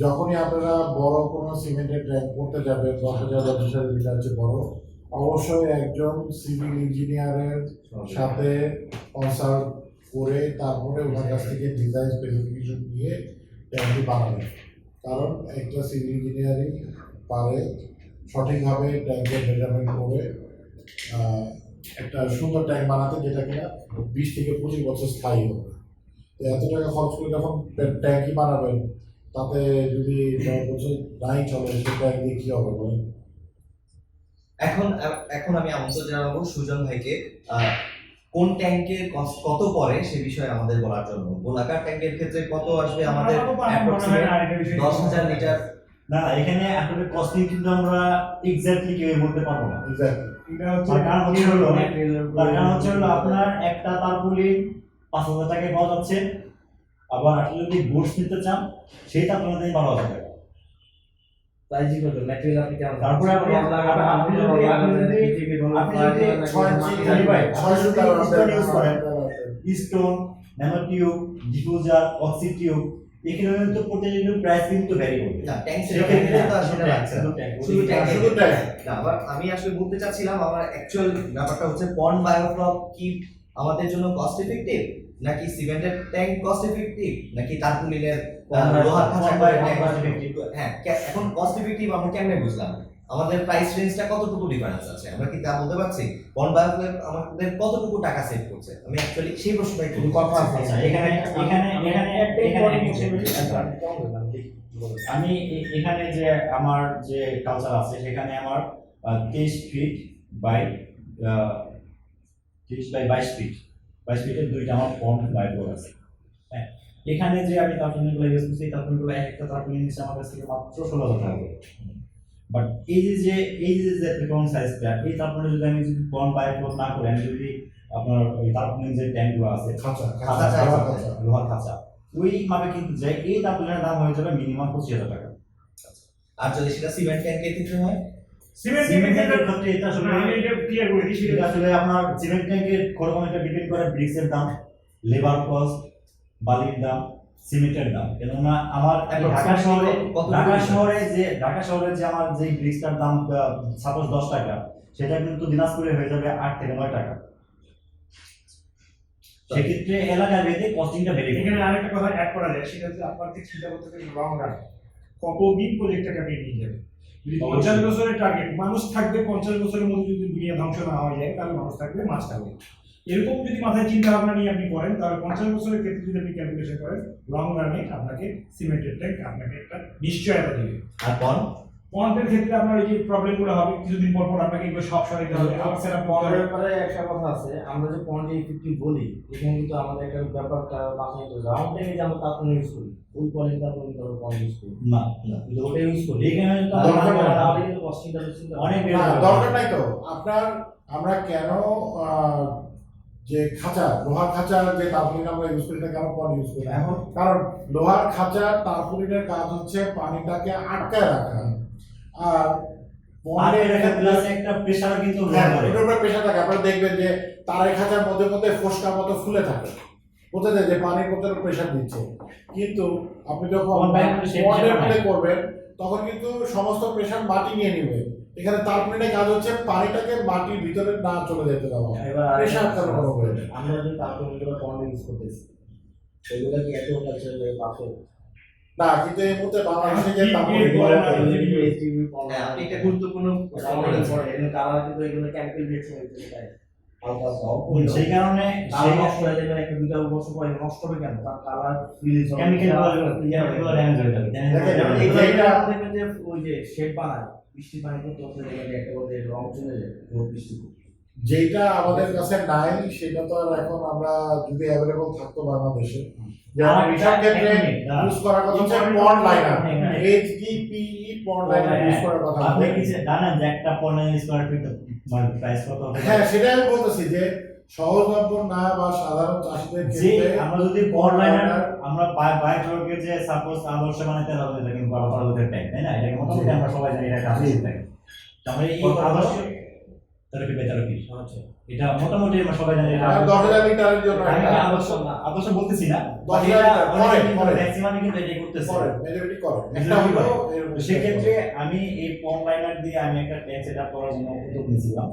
যখনই আপনারা বড় কোনো সিমেন্টের ট্যাঙ্ক করতে যাবেন 10,000 25,000 লিটার চেয়ে বড়, অবশ্যই একজন সিভিল ইঞ্জিনিয়ারের সাথে কনসাল্ট করে তারপরে ওনার কাছ থেকে ডিজাইন স্পেসিফিকেশন নিয়ে ট্যাঙ্কটি বানাবেন। কারণ একটা সিভিল ইঞ্জিনিয়ারিং পারে সঠিকভাবে ট্যাঙ্কের মেজারমেন্ট করে একটা সুন্দর ট্যাঙ্ক বানাতে, যেটা কিনা 20 থেকে 25 বছর স্থায়ী হবে। তো এত টাকা খরচ করে যখন ট্যাঙ্কই বানাবেন, তাতে যদি 10 বছর নাই চলে সে ট্যাঙ্ক দিয়ে কি হবে বলেন?
এখন আমি আমন্ত্রণ জানাবো সুজন ভাইকে কোন ট্যাঙ্কের কস্ট কত পড়ে সে বিষয়ে আমাদের বলার জন্য। গোলাকার ট্যাঙ্কের ক্ষেত্রে কত আসবে আমাদের? 10,000 লিটার।
না এখানে আসলে কস্টিং কিন্তু আমরা এক্স্যাক্টলি কেউ বলতে পারবো না। তার কারণ হচ্ছে হলো আপনার একটা তারপুলি 5,000 টাকায় পাওয়া যাচ্ছে, আবার আপনি যদি গোডস নিতে চান সেই তারপুলি 12,000 টাকা।
প্রাইসই কত ম্যাটেরিয়াল আপনি কেমন?
তারপরে আপনি যদি 600 টাকা ইউজ করেন, stone, nanotube, diffuser, oxy tube, এখানে কিন্তু প্রত্যেকটা প্রাইস কিন্তু ভ্যারি করবে।
না ট্যাঙ্ক সেক্ষেত্রে তো আসলে লাগছে না, শুধু ট্যাঙ্ক। না আবার আমি আসলে বলতে চাচ্ছিলাম আমার অ্যাকচুয়াল ব্যাপারটা হচ্ছে পন্ড বায়োফ্লক কি আমাদের জন্য কস্ট এফেক্টিভ, নাকি সিমেন্টের ট্যাঙ্ক কস্ট এফেক্টিভ, নাকি টারপুলিনের
কোনটা-
লোহার খাঁচা
কোনটা
করে
cost
cost
effective?
effective? হ্যাঁ, এখন কস্ট এফেক্টিভ আমরা কেমনে বুঝলাম? আমাদের প্রাইস রেঞ্জটা কতটুকু ডিফারেন্স আছে আমরা কি তা বলতে পারছি? বন্ড বায়োফ্লেম আমাদের কতটুকু টাকা সেভ করছে? আমি অ্যাকচুয়ালি সেই প্রশ্নটাই একটু
কথা আছে।
আচ্ছা, এখানে আমি এখানে যে আমার যে কালচার আছে সেখানে আমার 23 ফিট বাই 22 ফিট, 22 ফিটের দুইটা আমার পন্ড বাইর আছে। হ্যাঁ, এখানে যে আমি তারপুলিনগুলো ইউজ করছি, তারপুলিনগুলো একটা তারপুলিন নিচ্ছে আমার কাছ থেকে মাত্র 16,000 টাকা করে। বাট এই যে ত্রিকোণ সাইজটা, এই তারপুলিন যদি আমি যদি পন্ড বাইর না করে আমি যদি আপনার ওই তারপুলিন যে ট্যাঙ্কগুলো আছে
খাঁচা
খাঁচা
লোহার
আছে,
খাঁচা।
লোহার খাঁচা, ওই মাপে কিন্তু যে এই তারপুলিনের দাম হয়ে যাবে মিনিমাম 25,000 টাকা।
আর যদি সেটা সিমেন্ট ট্যাঙ্কের ক্ষেত্রে হয়?
সিমেন্টের ক্ষেত্রে এটা আসলে
আমি এটা ক্লিয়ার করে দিই
এটা আসলে আপনার সিমেন্ট ট্যাঙ্কের খরচ এটা ডিপেন্ড করে ব্রিক্সের দাম, লেবার কস্ট, বালির দাম, সিমেন্টের দাম। কেননা আমার এই ঢাকা শহরে ঢাকা শহরে যে আমার যে ব্রিক্সটার দাম সাপোজ 10 টাকা, সেটা কিন্তু দিনাজপুরে হয়ে যাবে 8 থেকে 9 টাকা। সেক্ষেত্রে এলাকা ভেদে কস্টিংটা বেড়ে গেছে।
এখানে আরেকটা কথা অ্যাড করা যায়, সেটা হচ্ছে আপনার থেকে চিন্তা করতে হবে লং রান, কতদিন প্রজেক্টটাকে আপনি নিয়ে যাবেন। যদি 50 বছরের টার্গেট, মানুষ থাকবে 50 বছরের মধ্যে যদি দুনিয়া ধ্বংস না হয়ে যায়, তাহলে মানুষ থাকবে, মাছ থাকবে। এরকম যদি মাথায় চিন্তা ভাবনা নিয়ে আপনি করেন, তাহলে 50 বছরের ক্ষেত্রে যদি আপনি ক্যালকুলেশন করেন, লং রানে আপনাকে সিমেন্টের ট্যাঙ্ক আপনাকে একটা নিশ্চয়তা দিবে।
আর বন্ড?
বন্ডের ক্ষেত্রে আপনার এই যে প্রবলেমগুলো হবে, কিছুদিন পর পর আপনাকে এগুলো সব সরাইতে হবে, আবার সেটআপ করতে
পন্ডের
হবে।
ব্যাপারে একটা কথা আছে, আমরা যে পন্ডে ইফেক্টিভ বলি, এখানে কিন্তু আমাদের একটা ব্যাপারটা মাথায় তো রাউন্ড টাইমে যে আমরা তারপর ইউজ করি, ওই পলিং তারপর কিন্তু আমরা পন্ড ইউজ করি,
না,
কিন্তু ওটা ইউজ করি
এখানে তো
তাহলে কিন্তু কস্টিংটা
অনেক বেড়ে
না,
যাবে।
দরকার নাই তো। আপনার আমরা কেন যে খাঁচা, লোহার খাঁচার যে তারপুলিন আমরা ইউজ করি না, কেন পন্ড ইউজ করি না?
এখন
কারণ লোহার খাঁচার তারপুলিনের কাজ হচ্ছে পানিটাকে আটকায় রাখা। আর
আগে
পন্ডের
একটা
ক্ষেত্রে
প্লাস একটা প্রেসার কিন্তু
হ্যাঁ,
রোল করে।
ওটার উপরে প্রেশার থাকে। আপনারা দেখবেন যে তারের খাঁচার মধ্যে মধ্যে ফোসকার মতো ফুলে থাকে, বোঝা যায় যে পানির মধ্যে প্রেশার দিচ্ছে। কিন্তু আপনি যখন
পন্ডের মধ্যে সেই
পন্ডের
pressure
মধ্যে
নাই।
করবেন, তখন কিন্তু সমস্ত প্রেশার মাটি নিয়ে নেবে। এখানে তারপুলিনের কাজ হচ্ছে পানিটাকে মাটির ভিতরে না চলে যেতে দেওয়া,
এবার
প্রেশার কারণ হবে।
আমরা যে তারপর যেগুলো পন্ড ইউজ করতেছি, সেগুলো কি এত কালচারাল পাশে
না, কিন্তু এই মুহূর্তে বাংলাদেশে যে
কি
তারপুলিন
বলে না,
হ্যাঁ, আপনি একটা গুরুত্বপূর্ণ প্রশ্ন করেছেন।
কালার কিন্তু এগুলো কেমিক্যাল রিয়েকশন হইতে পারে, হালকা
সেই কারণে
কালার নষ্ট হয়ে যাবে, একটা দুইটা বছর পরে নষ্ট হবে কেন? তার কালার রিলিজ হবে,
কেমিক্যাল গুলো ড্যামেজ হয়ে যাবে।
দেখেন,
এগুলো
যেটা-
দেখবেন যে ওই যে শেড বানায়, বৃষ্টি পানি করতে করতে দেখবেন যে একটা করে রং চলে যায়, রোদ বৃষ্টি।
যেটা আমাদের কাছে নাই, সেটা তো আর এখন আমরা যদি অ্যাভেলেবল থাকতো বাংলাদেশে, যেমন এসব ক্ষেত্রে ইউজ করার কথা হচ্ছে পন্ড লাইনার, HDPE পন্ড লাইনার ইউজ করার কথা
আপনি
হচ্ছে।
কি জানেন যে একটা পণ্যের স্কয়ার ফিট মানে প্রাইস কত হবে?
হ্যাঁ, সেটাই আমি বলতেছি যে সহজলভ্য না বা সাধারণ চাষীদের
যে
ক্ষেত্রে
আমরা যদি বড় লাইনার আমরা বায়োফ্লোরকে যে সাপোজ আদর্শ বানাতে হবে, এটা কিন্তু পরবর্তী ট্যাঙ্ক, তাই না? এটা মোটামুটি আমরা সবাই জানি এটা একটা আদর্শ ট্যাঙ্ক। আমরা এই আদর্শ তেরোপি এটা মোটামুটি আমরা সবাই জানি এটা
10,000 লিটারের জন্য
আমি
একটা
আদর্শ বলতেছি না,
10,000 লিটার পরে
ম্যাক্সিমাম কিন্তু এটাই করতেছে।
পরে মেজরিটি করে একটা
Majority
হলো
করে।
এরকম
তো সেক্ষেত্রে আমি এই পন্ড লাইনার দিয়ে আমি একটা ট্যাঙ্ক সেট আপ করার জন্য উদ্যোগ নিয়েছিলাম।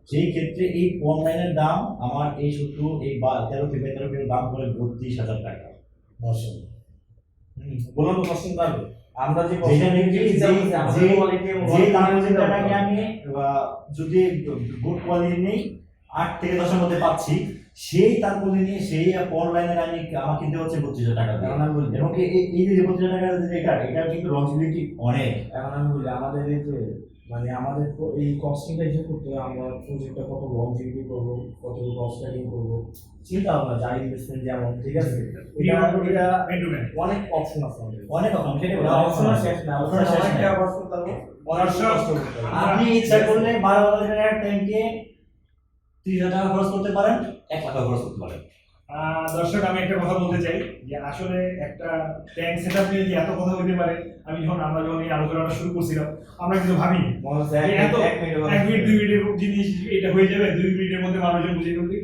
সেই ক্ষেত্রে এই পন্ড লাইনের দাম আমার এই শুধু এই 13 দাম করে 32,000 টাকা।
মাশাআল্লাহ।
বলুন তো কস্টিং পারবে, আমরা যে
যেটা নাকি যে
আমাদের
তারপলিনটাকে আমি যদি গুড কোয়ালিটি নেই 8 থেকে 10 এর মধ্যে পাচ্ছি, সেই তারপলিন নিয়ে সেই পন্ড লাইনের আমি আমার কিনতে হচ্ছে 32,000 টাকা দিয়ে।
এখন আমি বলি,
এবং এই যে 32,000 টাকা যে এটা কিন্তু লঞ্জিবিলিটি অনেক।
এখন আমি বলি আমাদের এই যে মানে আমাদের তো এই কস্টিংটা হিসেব করতে হবে, আমরা প্রজেক্টটা কত লংজিভিটি করবো, কত কস্ট কাটিং করবো, চিন্তা ভাবনা যা ইনভেস্টমেন্ট যেমন, ঠিক আছে? এটা অনেক অপশন আছে আমাদের,
অনেক রকম সেটা
অপশন শেষ না,
option শেষ
অনেক
নাই।
টাকা খরচ করতে হবে, অনেক কষ্ট করতে হবে।
আপনি ইচ্ছা করলে 12,000 টাকার ট্যাঙ্কে 30,000 টাকা খরচ করতে পারেন, 1 লাখ টাকা খরচ করতে পারেন।
দর্শক, আমি একটা কথা বলতে চাই যে আসলে একটা ট্যাঙ্ক সেটআপ নিয়ে যে এত কথা হইতে পারে, আমরা যখন এই আলোচনাটা শুরু করছিলাম, আমরা কিন্তু ভাবিনি
মনে হচ্ছে
যে এত 1 মিনিট 2 মিনিটের জিনিস এটা হয়ে যাবে, 2 মিনিটের মধ্যে মানুষজন বুঝে যাবে।